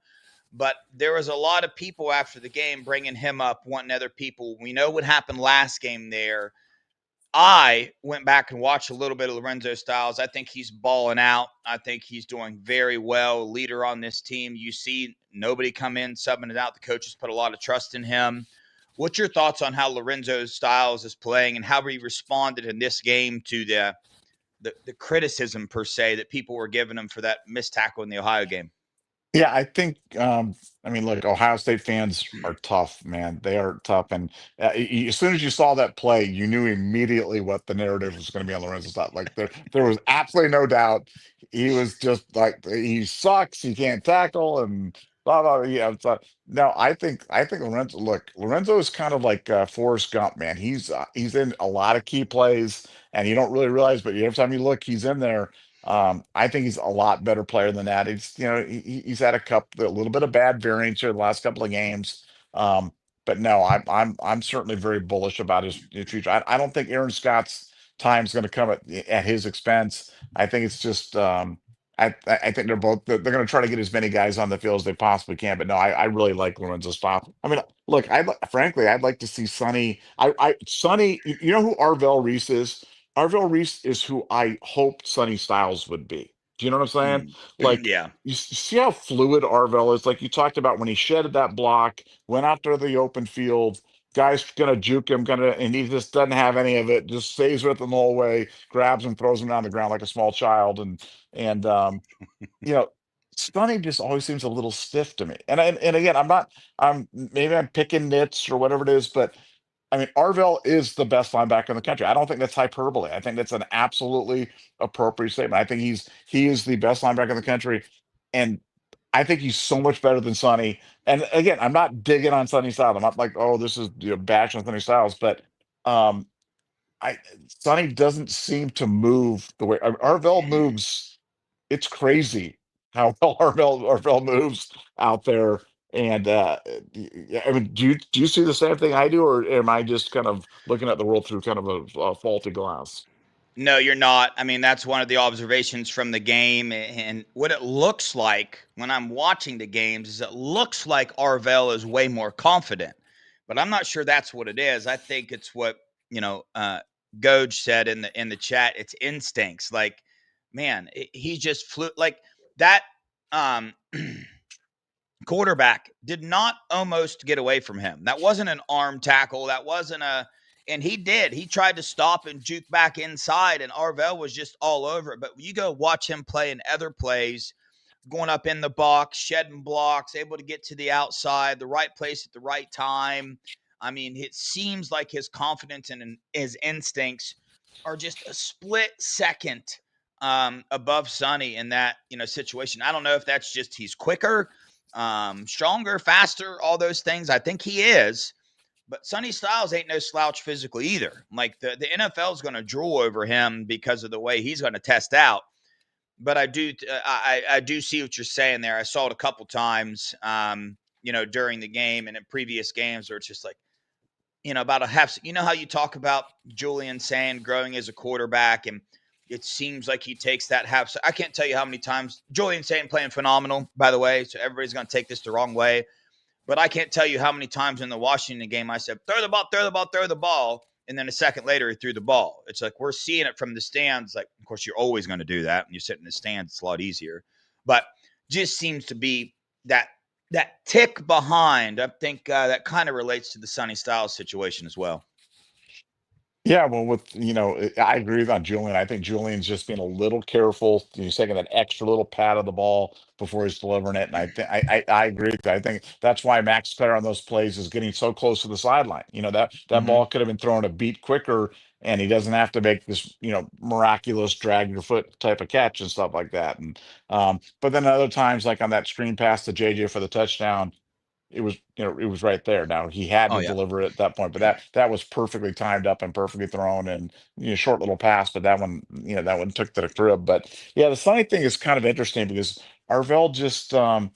Speaker 1: But there was a lot of people after the game bringing him up, wanting other people. We know what happened last game there. I went back and watched a little bit of Lorenzo Styles. I think he's balling out. I think he's doing very well. Leader on this team. You see nobody come in, subbing it out. The coaches put a lot of trust in him. What's your thoughts on how Lorenzo Styles is playing and how he responded in this game to the criticism per se that people were giving him for that missed tackle in the Ohio game?
Speaker 2: Yeah, I think I mean, look, Ohio State fans are tough, man. They are tough, and as soon as you saw that play, you knew immediately what the narrative was going to be on Lorenzo's side. Like there was absolutely no doubt. He was just like he sucks. He can't tackle, and blah blah. Yeah, no, I think Lorenzo. Look, Lorenzo is kind of like Forrest Gump, man. He's in a lot of key plays, and you don't really realize, but every time you look, he's in there. I think he's a lot better player than that. He's had a little bit of bad variance here the last couple of games. Um, but no, I'm certainly very bullish about his future. I don't think Aaron Scott's time is going to come at his expense. I think it's just I think they're going to try to get as many guys on the field as they possibly can. But no, I really like Lorenzo's style. I mean, look, frankly, I'd like to see Sonny. Sonny, you know who Arvell Reese is? Arvell Reese is who I hoped Sonny Styles would be. Do you know what I'm saying?
Speaker 1: Mm.
Speaker 2: Like,
Speaker 1: Yeah.
Speaker 2: see how fluid Arvell is? Like you talked about when he shedded that block, went out to the open field, guy's gonna juke him, and he just doesn't have any of it, just stays with him the whole way, grabs him, throws him down the ground like a small child. And you know, Sonny just always seems a little stiff to me. And again, I'm picking nits or whatever it is, but I mean, Arvell is the best linebacker in the country. I don't think that's hyperbole. I think that's an absolutely appropriate statement. I think he is the best linebacker in the country, and I think he's so much better than Sonny. And again, I'm not digging on Sonny Styles. I'm not like, oh, this is bashing on Sonny Styles, but um, I Sonny doesn't seem to move the way Arvell moves. It's crazy how well Arvell moves out there. And yeah, I mean, do you see the same thing I do, or am I just kind of looking at the world through kind of a faulty glass?
Speaker 1: No, you're not. I mean, that's one of the observations from the game. And what it looks like when I'm watching the games is it looks like Arvell is way more confident. But I'm not sure that's what it is. I think it's what, you know, Goj said in the chat. It's instincts. Like, man, he just flew like that. Um, Quarterback did not almost get away from him. That wasn't an arm tackle. That wasn't a, and he did. He tried to stop and juke back inside, and Arvell was just all over it. But you go watch him play in other plays, going up in the box, shedding blocks, able to get to the outside, the right place at the right time. I mean, it seems like his confidence and his instincts are just a split second above Sonny in that situation. I don't know if that's just he's quicker, stronger, faster, all those things. I think he is. But Sonny Styles ain't no slouch physically either. Like the NFL is going to drool over him because of the way he's going to test out. But I do see what you're saying there. I saw it a couple times, during the game and in previous games where it's just like, about a half. You know how you talk about Julian Sand growing as a quarterback, and it seems like he takes that half. I can't tell you how many times Julian Sand playing phenomenal, by the way. So everybody's going to take this the wrong way. But I can't tell you how many times in the Washington game I said, throw the ball, throw the ball, throw the ball. And then a second later, he threw the ball. It's like we're seeing it from the stands. Like, of course, you're always going to do that. When you sit in the stands, it's a lot easier. But just seems to be that tick behind. I think that kind of relates to the Sonny Styles situation as well.
Speaker 2: Yeah, well, I agree with on Julian. I think Julian's just being a little careful. He's taking that extra little pat of the ball before he's delivering it, and I think I agree with you. I think that's why Max Clare on those plays is getting so close to the sideline. That
Speaker 1: Mm-hmm.
Speaker 2: ball could have been thrown a beat quicker, and he doesn't have to make this miraculous drag your foot type of catch and stuff like that. And but then other times, like on that screen pass to JJ for the touchdown, it was right there. Now he had
Speaker 1: Oh
Speaker 2: to
Speaker 1: yeah.
Speaker 2: deliver it at that point, but that was perfectly timed up and perfectly thrown, and short little pass, but that one took to the crib. But yeah, the funny thing is kind of interesting because Arvell just I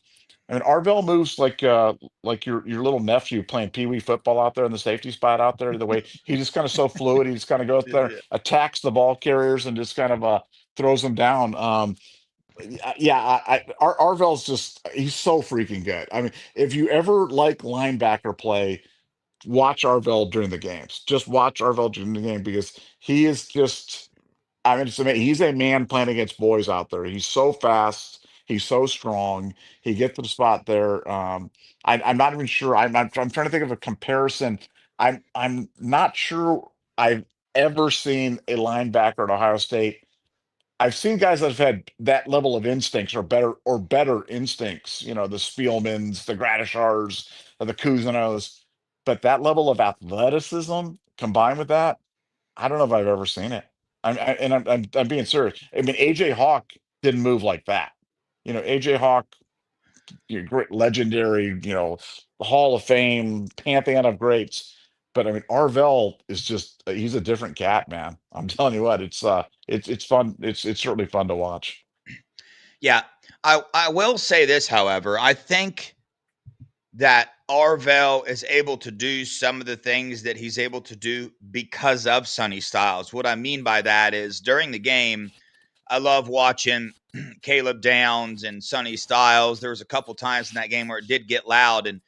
Speaker 2: mean, Arvell moves like your little nephew playing pee wee football out there in the safety spot out there. The way he just kind of so fluid, he just kind of goes there,
Speaker 1: Yeah.
Speaker 2: attacks the ball carriers, and just kind of throws them down. Yeah, Arvell's he's so freaking good. I mean, if you ever like linebacker play, watch Arvell during the games. Just watch Arvell during the game because he is just, I mean, he's a man playing against boys out there. He's so fast. He's so strong. He gets to the spot there. I'm not even sure. I'm trying to think of a comparison. I'm not sure I've ever seen a linebacker at Ohio State. I've seen guys that have had that level of instincts or better instincts, the Spielmans, the Gradishars, or the Cousinos, but that level of athleticism combined with that, I don't know if I've ever seen it. I'm being serious. I mean, AJ Hawk didn't move like that. AJ Hawk, great legendary, Hall of Fame, pantheon of greats. But I mean, Arvell is just he's a different cat, man. I'm telling you what, it's fun. It's certainly fun to watch.
Speaker 1: Yeah. I will say this, however. I think that Arvell is able to do some of the things that he's able to do because of Sonny Styles. What I mean by that is during the game, I love watching Caleb Downs and Sonny Styles. There was a couple times in that game where it did get loud, and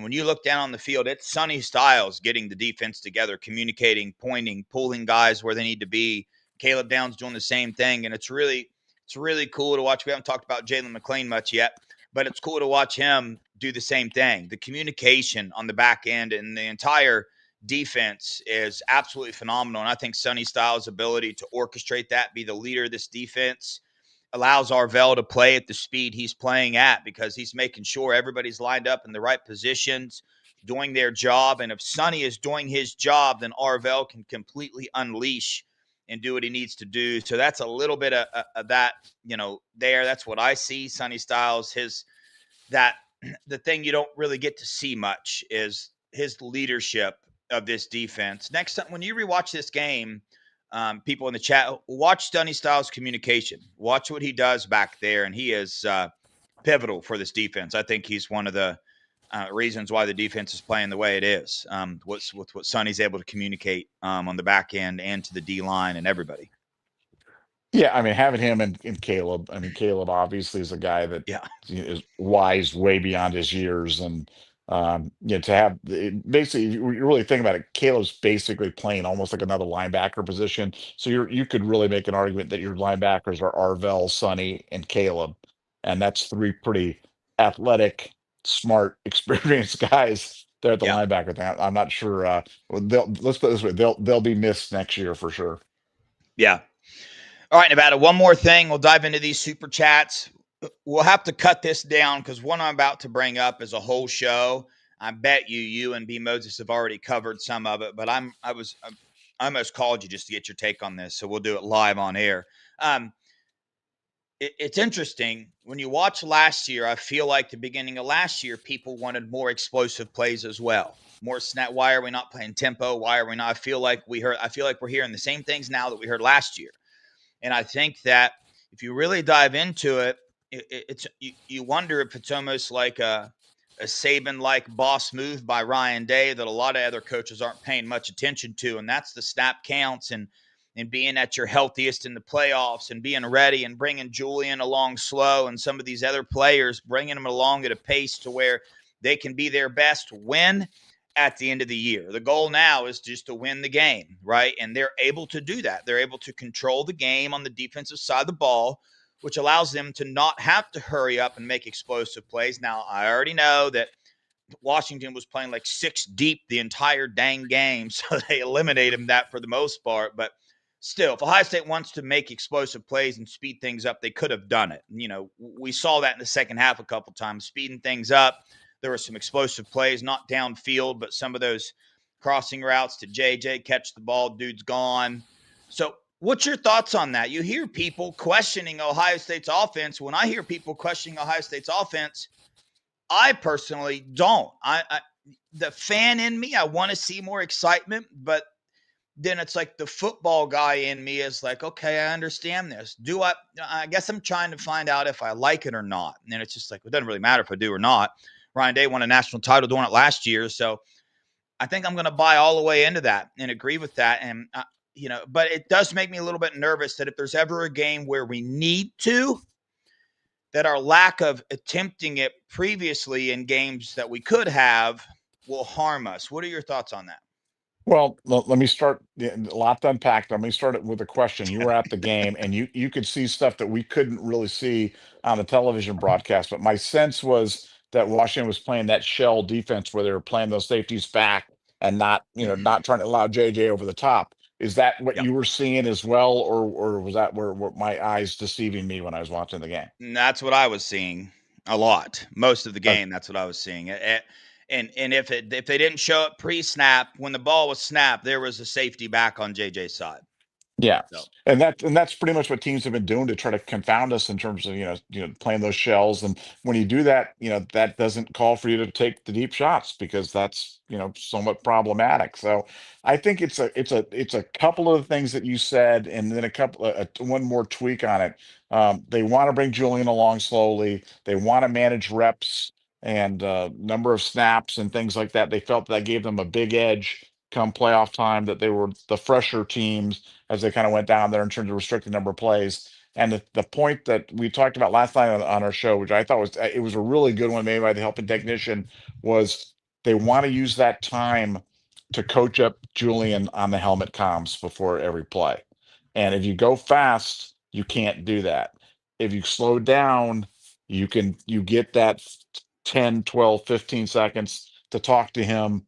Speaker 1: when you look down on the field, it's Sonny Styles getting the defense together, communicating, pointing, pulling guys where they need to be. Caleb Downs doing the same thing, and it's really cool to watch. We haven't talked about Jalen McLean much yet, but it's cool to watch him do the same thing. The communication on the back end and the entire defense is absolutely phenomenal. And I think Sonny Styles' ability to orchestrate that, be the leader of this defense, allows Arvell to play at the speed he's playing at because he's making sure everybody's lined up in the right positions, doing their job. And if Sonny is doing his job, then Arvell can completely unleash and do what he needs to do. So that's a little bit of that, there. That's what I see. Sonny Styles, that the thing you don't really get to see much is his leadership of this defense. Next time, when you rewatch this game, people in the chat, watch Sonny Styles' communication. Watch what he does back there, and he is pivotal for this defense. I think he's one of the reasons why the defense is playing the way it is. With what Sonny's able to communicate on the back end and to the D line and everybody.
Speaker 2: Yeah, I mean, having him and Caleb. I mean, Caleb obviously is a guy that
Speaker 1: Yeah,
Speaker 2: is wise way beyond his years, and to have basically, you really think about it, Caleb's basically playing almost like another linebacker position. So you could really make an argument that your linebackers are Arvell, Sonny, and Caleb, and that's three pretty athletic, smart, experienced guys there at the
Speaker 1: yeah,
Speaker 2: linebacker thing. I'm not sure. Let's put it this way, they'll be missed next year for sure.
Speaker 1: yeah. All right, Nevada, one more thing. We'll dive into these super chats. We'll have to cut this down because what I'm about to bring up is a whole show. I bet you and B Moses have already covered some of it, but I almost called you just to get your take on this, so we'll do it live on air. Um, it's interesting when you watch last year. I feel like the beginning of last year, people wanted more explosive plays as well. More snap. Why are we not playing tempo? Why are we not? I feel like we're hearing the same things now that we heard last year. And I think that if you really dive into it, it's you wonder if it's almost like a Saban like boss move by Ryan Day that a lot of other coaches aren't paying much attention to, and that's the snap counts and being at your healthiest in the playoffs and being ready and bringing Julian along slow and some of these other players bringing them along at a pace to where they can be their best win at the end of the year. The goal now is just to win the game, right? And they're able to do that. They're able to control the game on the defensive side of the ball, which allows them to not have to hurry up and make explosive plays. Now, I already know that Washington was playing like six deep the entire dang game, so they eliminated that for the most part. But still, if Ohio State wants to make explosive plays and speed things up, they could have done it. We saw that in the second half a couple times, speeding things up. There were some explosive plays, not downfield, but some of those crossing routes to JJ, catch the ball, dude's gone. So, what's your thoughts on that? You hear people questioning Ohio State's offense. When I hear people questioning Ohio State's offense, I personally don't. The fan in me, I want to see more excitement, but then it's like the football guy in me is like, okay, I understand this. Do I? I guess I'm trying to find out if I like it or not. And it's just like, it doesn't really matter if I do or not. Ryan Day won a national title doing it last year, so I think I'm going to buy all the way into that and agree with that. And but it does make me a little bit nervous that if there's ever a game where we need to, that our lack of attempting it previously in games that we could have will harm us. What are your thoughts on that?
Speaker 2: Well, let me start. A lot to unpack. Let me start it with a question. You were at the game, and you could see stuff that we couldn't really see on the television broadcast. But my sense was that Washington was playing that shell defense where they were playing those safeties back and not
Speaker 1: Mm-hmm.
Speaker 2: not trying to allow JJ over the top. Is that what
Speaker 1: Yep.
Speaker 2: you were seeing as well, or was that where my eyes deceiving me when I was watching the game?
Speaker 1: And that's what I was seeing a lot. Most of the
Speaker 2: Uh,
Speaker 1: game, that's what I was seeing. And if they didn't show up pre-snap, when the ball was snapped, there was a safety back on JJ's side.
Speaker 2: Yeah,
Speaker 1: So,
Speaker 2: and that's pretty much what teams have been doing to try to confound us in terms of playing those shells. And when you do that, that doesn't call for you to take the deep shots because that's somewhat problematic. So I think it's a couple of the things that you said, and then a couple one more tweak on it. They want to bring Julian along slowly. They want to manage reps and number of snaps and things like that. They felt that gave them a big edge come playoff time, that they were the fresher teams as they kind of went down there in terms of restricting number of plays. And the point that we talked about last night on our show, which I thought was a really good one made by the helping technician, was they want to use that time to coach up Julian on the helmet comms before every play. And if you go fast, you can't do that. If you slow down, you get that 10, 12, 15 seconds to talk to him,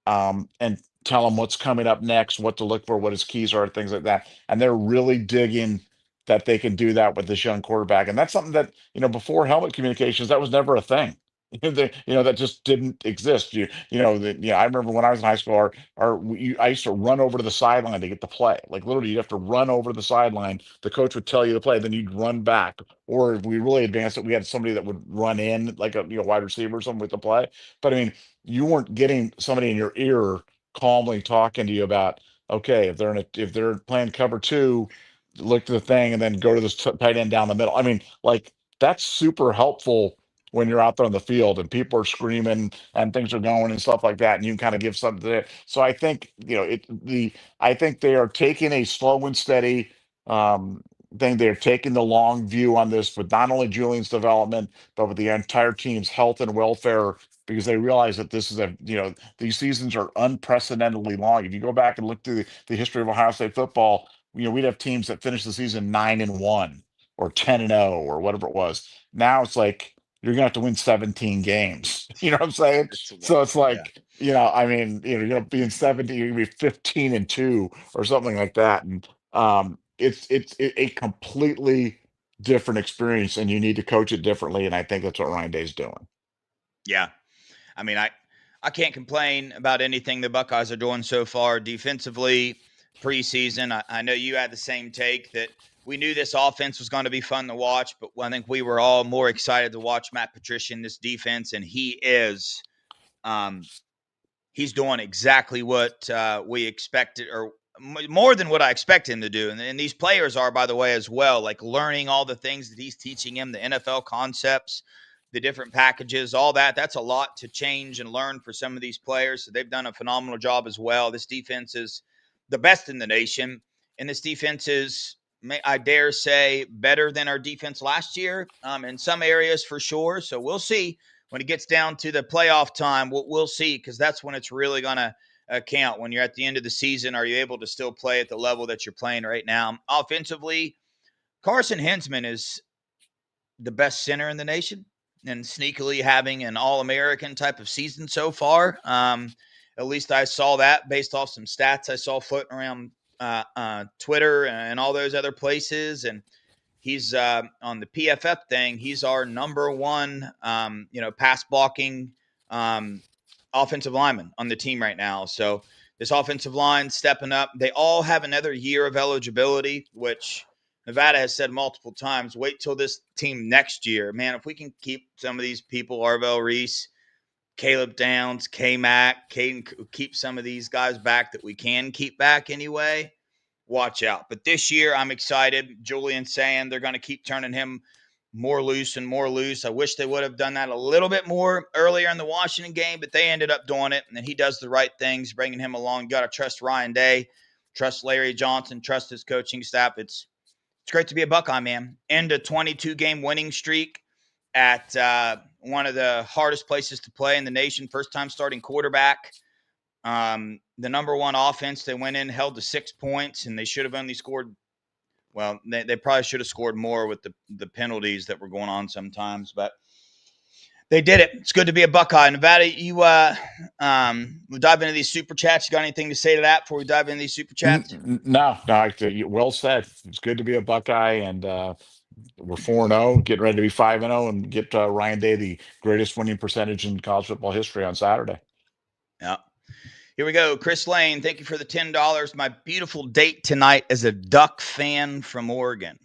Speaker 2: and tell him what's coming up next, what to look for, what his keys are, things like that. And they're really digging that they can do that with this young quarterback. And that's something that, before helmet communications, that was never a thing. That just didn't exist. I remember when I was in high school, I used to run over to the sideline to get the play. Like literally, you'd have to run over to the sideline. The coach would tell you the play, then you'd run back. Or if we really advanced it, we had somebody that would run in, like a wide receiver or something with the play. But I mean, you weren't getting somebody in your ear calmly talking to you about, okay, if they're playing cover two, look to the thing and then go to this tight end down the middle. I mean, like that's super helpful when you're out there on the field and people are screaming and things are going and stuff like that, and you can kind of give something there. So I think I think they are taking a slow and steady thing. They're taking the long view on this with not only Julian's development, but with the entire team's health and welfare, because they realize that this is these seasons are unprecedentedly long. If you go back and look through the history of Ohio State football, we'd have teams that finish the season 9-1 or 10-0 or whatever it was. Now it's like you're gonna have to win 17 games. You know what I'm saying?
Speaker 1: It's a
Speaker 2: So
Speaker 1: lot.
Speaker 2: it's
Speaker 1: Yeah.
Speaker 2: like, I mean, you're gonna be in 17, you're gonna be 15-2 or something like that. And it's a completely different experience, and you need to coach it differently. And I think that's what Ryan Day's doing.
Speaker 1: Yeah. I mean, I can't complain about anything the Buckeyes are doing so far defensively preseason. I know you had the same take that we knew this offense was going to be fun to watch, but I think we were all more excited to watch Matt Patricia in this defense, and um, he's doing exactly what we expected, or more than what I expect him to do. And these players are, by the way, as well, like learning all the things that he's teaching him, the NFL concepts, the different packages, all that. That's a lot to change and learn for some of these players. So they've done a phenomenal job as well. This defense is the best in the nation. And this defense is, I dare say, better than our defense last year in some areas for sure. So we'll see when it gets down to the playoff time. We'll see, because that's when it's really going to count. When you're at the end of the season, are you able to still play at the level that you're playing right now? Offensively, Carson Hinsman is the best center in the nation and sneakily having an All-American type of season so far. At least I saw that based off some stats I saw floating around Twitter and all those other places. And he's on the PFF thing. He's our number one, pass blocking um, offensive lineman on the team right now. So this offensive line stepping up. They all have another year of eligibility, which Nevada has said multiple times. Wait till this team next year, man. If we can keep some of these people, Arvell Reese, Caleb Downs, K Mac, Caden, keep some of these guys back that we can keep back anyway, watch out. But this year, I'm excited. Julian saying they're going to keep turning him more loose and more loose. I wish they would have done that a little bit more earlier in the Washington game, but they ended up doing it, and he does the right things, bringing him along. You got to trust Ryan Day, trust Larry Johnson, trust his coaching staff. It's great to be a Buckeye, man. End a 22-game winning streak at one of the hardest places to play in the nation. First time starting quarterback. The number one offense, they went in, held to 6 points, and they should have only scored. Well, they probably should have scored more with the penalties that were going on sometimes, but they did it. It's good to be a Buckeye. Nevada, we'll dive into these super chats. You got anything to say to that before we dive into these super chats?
Speaker 2: No, no, well said. It's good to be a Buckeye, and we're 4-0, getting ready to be 5-0, and get Ryan Day the greatest winning percentage in college football history on Saturday.
Speaker 1: Yeah. Here we go. Chris Lane, thank you for the $10. My beautiful date tonight is a Duck fan from Oregon.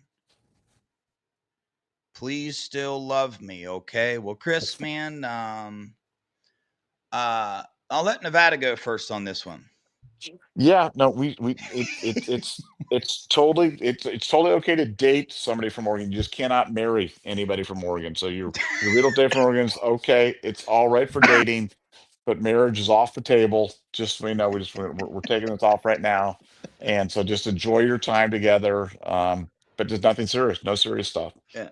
Speaker 1: Please still love me, okay? Well, Chris, man, I'll let Nevada go first on this one.
Speaker 2: Yeah, no, it's totally okay to date somebody from Oregon. You just cannot marry anybody from Oregon. So your real date from Oregon is okay. It's all right for dating, but marriage is off the table. Just so you know, we're taking this off right now, and so just enjoy your time together. But there's nothing serious, no serious stuff.
Speaker 1: Yeah.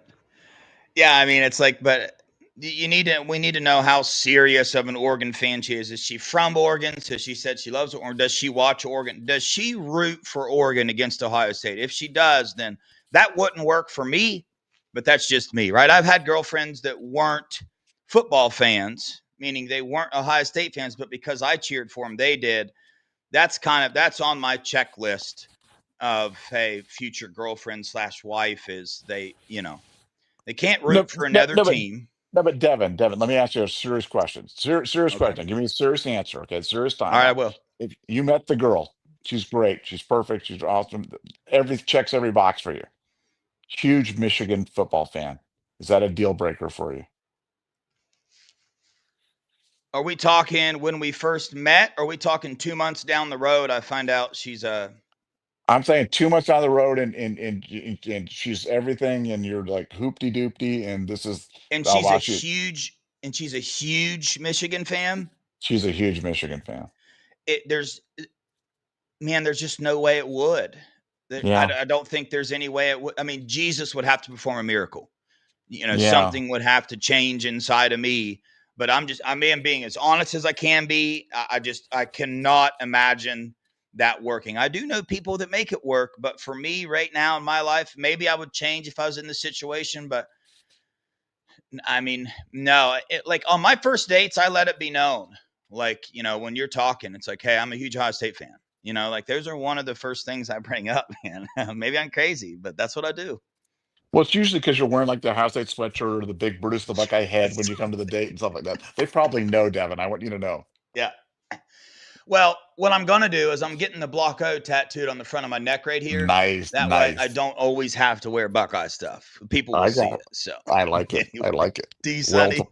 Speaker 1: Yeah, I mean, it's like, but we need to know how serious of an Oregon fan she is. Is she from Oregon? So she said she loves it, or does she watch Oregon? Does she root for Oregon against Ohio State? If she does, then that wouldn't work for me, but that's just me, right? I've had girlfriends that weren't football fans, meaning they weren't Ohio State fans, but because I cheered for them, they did. That's on my checklist of, hey, future girlfriend slash wife is they, they can't
Speaker 2: No,
Speaker 1: root for
Speaker 2: no,
Speaker 1: another
Speaker 2: no, but
Speaker 1: team.
Speaker 2: no, but Devin, let me ask you a serious question. Serious
Speaker 1: Okay.
Speaker 2: question. Give me a serious answer. Okay, serious
Speaker 1: All
Speaker 2: time
Speaker 1: right, I
Speaker 2: now.
Speaker 1: will.
Speaker 2: If you met the girl, she's great, she's perfect, she's awesome. Every checks every box for you. Huge Michigan football fan. Is that a deal breaker for you?
Speaker 1: Are we talking when we first met? Or are we talking 2 months down the road? I find out she's a
Speaker 2: I'm saying 2 months down the road, and she's everything, and you're like hoopty doopty, and this is
Speaker 1: and
Speaker 2: oh
Speaker 1: she's a
Speaker 2: wow,
Speaker 1: huge Michigan fan.
Speaker 2: she's a huge Michigan fan.
Speaker 1: There's man, there's just no way it would.
Speaker 2: Yeah,
Speaker 1: I don't think there's any way it would. I mean, Jesus would have to perform a miracle.
Speaker 2: yeah.
Speaker 1: Something would have to change inside of me. But I'm being as honest as I can be. I cannot imagine that working. I do know people that make it work, but for me right now in my life, maybe I would change if I was in the situation. But I mean, no, like on my first dates, I let it be known. Like, when you're talking, it's like, hey, I'm a huge Ohio State fan. Like those are one of the first things I bring up, man. Maybe I'm crazy, but that's what I do.
Speaker 2: Well, it's usually because you're wearing like the Ohio State sweatshirt or the big Brutus the Buckeye head when you come to the date and stuff like that. They probably know, Devin. I want you to know.
Speaker 1: Yeah. Well, what I'm going to do is I'm getting the Block O tattooed on the front of my neck right here.
Speaker 2: Nice,
Speaker 1: That way I
Speaker 2: nice.
Speaker 1: don't always have to wear Buckeye stuff. People will
Speaker 2: I
Speaker 1: see
Speaker 2: got it.
Speaker 1: it. So,
Speaker 2: I like it. I
Speaker 1: anyway,
Speaker 2: like it.
Speaker 1: D
Speaker 2: Well,
Speaker 1: Sonny,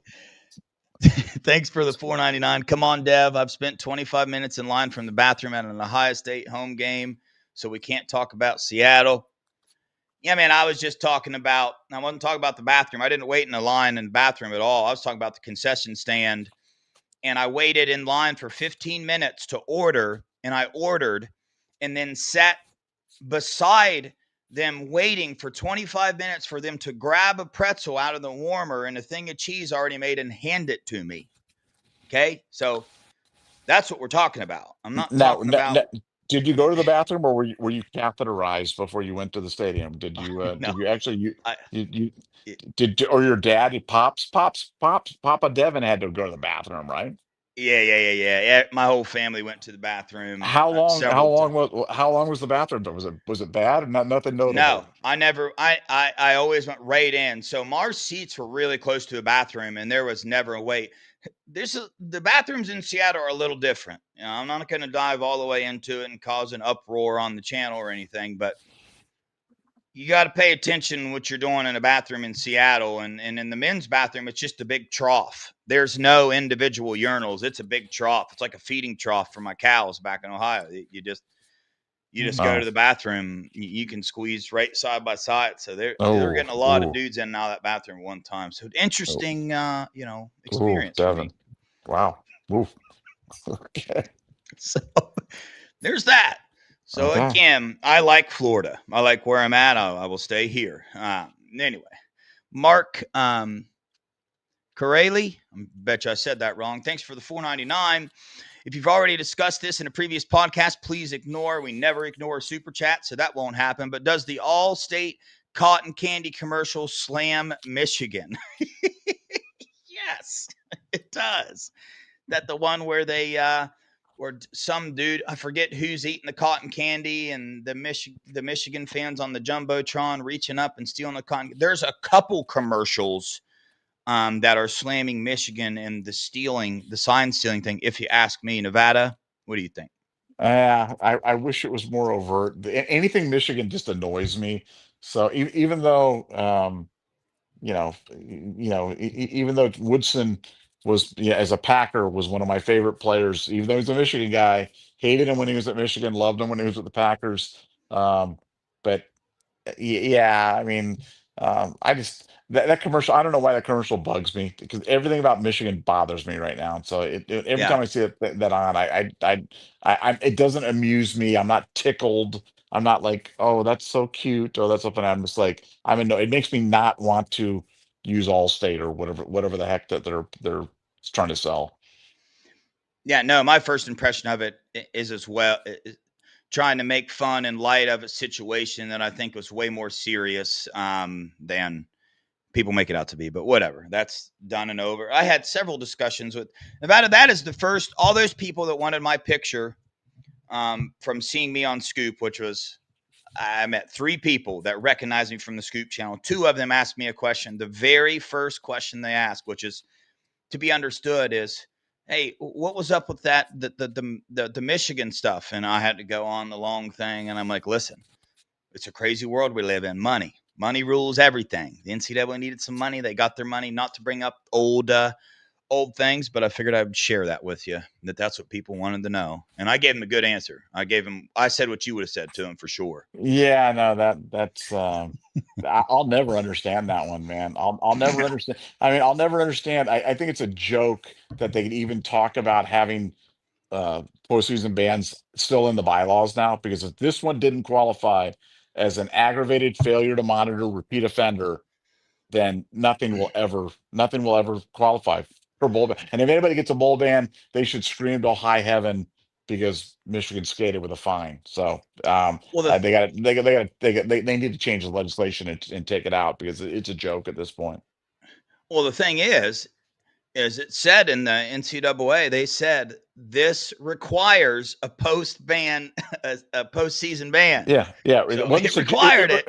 Speaker 1: thanks for the 4.99. Come on, Dev. I've spent 25 minutes in line from the bathroom at an Ohio State home game, so we can't talk about Seattle. Yeah, man, I was just talking about, I wasn't talking about the bathroom. I didn't wait in the line in the bathroom at all. I was talking about the concession stand, and I waited in line for 15 minutes to order, and I ordered and then sat beside them waiting for 25 minutes for them to grab a pretzel out of the warmer and a thing of cheese already made and hand it to me. Okay. So that's what we're talking about. I'm not
Speaker 2: now,
Speaker 1: talking about,
Speaker 2: did you go to the bathroom, or were you catheterized before you went to the stadium?
Speaker 1: no,
Speaker 2: Did you actually
Speaker 1: I,
Speaker 2: you
Speaker 1: it,
Speaker 2: or your dad, Papa Devin had to go to the bathroom, right?
Speaker 1: yeah. My whole family went to the bathroom several times.
Speaker 2: How long was the bathroom? Was it bad or not? Nothing
Speaker 1: No,
Speaker 2: notable.
Speaker 1: I never. I always went right in. So Mars seats were really close to a bathroom, and there was never a wait. The bathrooms in Seattle are a little different. I'm not going to dive all the way into it and cause an uproar on the channel or anything, but you got to pay attention what you're doing in a bathroom in Seattle, and in the men's bathroom, it's just a big trough. There's no individual urinals. It's a big trough. It's like a feeding trough for my cows back in Ohio. You just go
Speaker 2: Oh,
Speaker 1: to the bathroom. You can squeeze right side by side. So they're
Speaker 2: oh,
Speaker 1: getting a lot of
Speaker 2: ooh,
Speaker 1: dudes in and out of that bathroom at one time. So
Speaker 2: oh,
Speaker 1: interesting,
Speaker 2: ooh,
Speaker 1: experience for me.
Speaker 2: Devin. Wow. Ooh. Okay.
Speaker 1: So there's that. So
Speaker 2: Okay.
Speaker 1: again, I like Florida. I like where I'm at. I will stay here. Anyway, Mark Corelli, I bet you I said that wrong. Thanks for the 4.99. If you've already discussed this in a previous podcast, please ignore. We never ignore super chat, so that won't happen. But does the all-state cotton candy commercial slam Michigan? Yes, it does. That the one where where some dude, I forget who's eating the cotton candy, and the Michigan fans on the jumbotron reaching up and stealing the cotton. There's a couple commercials that are slamming Michigan and the sign stealing thing. If you ask me, Nevada, what do you think?
Speaker 2: I wish it was more overt. Anything Michigan just annoys me. So even though even though Woodson was, yeah, as a Packer, was one of my favorite players, even though he's a Michigan guy, hated him when he was at Michigan, loved him when he was with the Packers. But yeah, I mean, I just that commercial. I don't know why that commercial bugs me, because everything about Michigan bothers me right now. And so every
Speaker 1: Yeah.
Speaker 2: time I see that on, it doesn't amuse me. I'm not tickled. I'm not like, oh, that's so cute, or that's something. I'm just like, I'm in. No, it makes me not want to use Allstate or whatever the heck that they're trying to sell.
Speaker 1: Yeah, no, my first impression of it is as well trying to make fun and light of a situation that I think was way more serious than people make it out to be. But whatever, that's done and over. I had several discussions with Nevada. That is the first, all those people that wanted my picture from seeing me on Scoop, which was I met 3 people that recognized me from the Scoop channel. 2 of them asked me a question. The very first question they asked, which is to be understood, is, "Hey, what was up with that the Michigan stuff?" And I had to go on the long thing, and I'm like, "Listen, it's a crazy world we live in. Money rules everything. The NCAA needed some money. They got their money. Not to bring up old things, but I figured I would share that with you. That's what people wanted to know, and I gave him a good answer. I said what you would have said to him for sure.
Speaker 2: Yeah, no, that's I'll never understand that one, man. I'll never understand. I mean, I'll never understand. I think it's a joke that they can even talk about having postseason bans still in the bylaws now, because if this one didn't qualify as an aggravated failure to monitor repeat offender, then nothing will ever qualify for bowl ban. And if anybody gets a bowl ban, they should scream to high heaven because Michigan skated with a fine. So
Speaker 1: Well, the
Speaker 2: they need to change the legislation and take it out, because it's a joke at this point.
Speaker 1: well the thing is it said in the NCAA, they said this requires a post ban, a postseason ban.
Speaker 2: Yeah, yeah. It
Speaker 1: So
Speaker 2: wasn't
Speaker 1: it required it.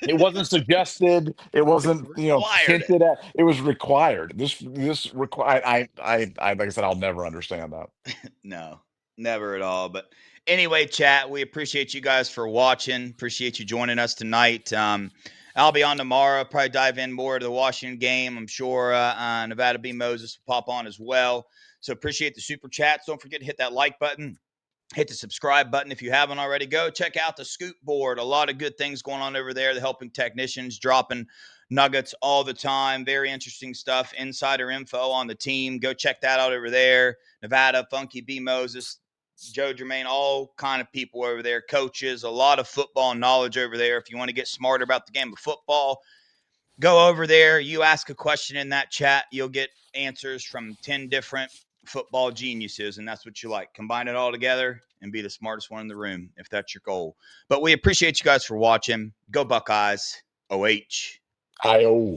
Speaker 2: it wasn't suggested. It
Speaker 1: It
Speaker 2: wasn't,
Speaker 1: required it.
Speaker 2: hinted at. It was required. This required. Like I said, I'll never understand that.
Speaker 1: No, never at all. But anyway, chat, we appreciate you guys for watching. Appreciate you joining us tonight. I'll be on tomorrow. Probably dive in more to the Washington game. I'm sure Nevada B. Moses will pop on as well. So appreciate the super chats. Don't forget to hit that like button. Hit the subscribe button if you haven't already. Go check out the Scoop board. A lot of good things going on over there. The helping technicians dropping nuggets all the time. Very interesting stuff. Insider info on the team. Go check that out over there. Nevada, Funky B. Moses, Joe Germain, all kind of people over there. Coaches, a lot of football knowledge over there. If you want to get smarter about the game of football, go over there. You ask a question in that chat, you'll get answers from 10 different football geniuses, and that's what you like. Combine it all together and be the smartest one in the room if that's your goal. But we appreciate you guys for watching. Go Buckeyes. OH.
Speaker 2: IO.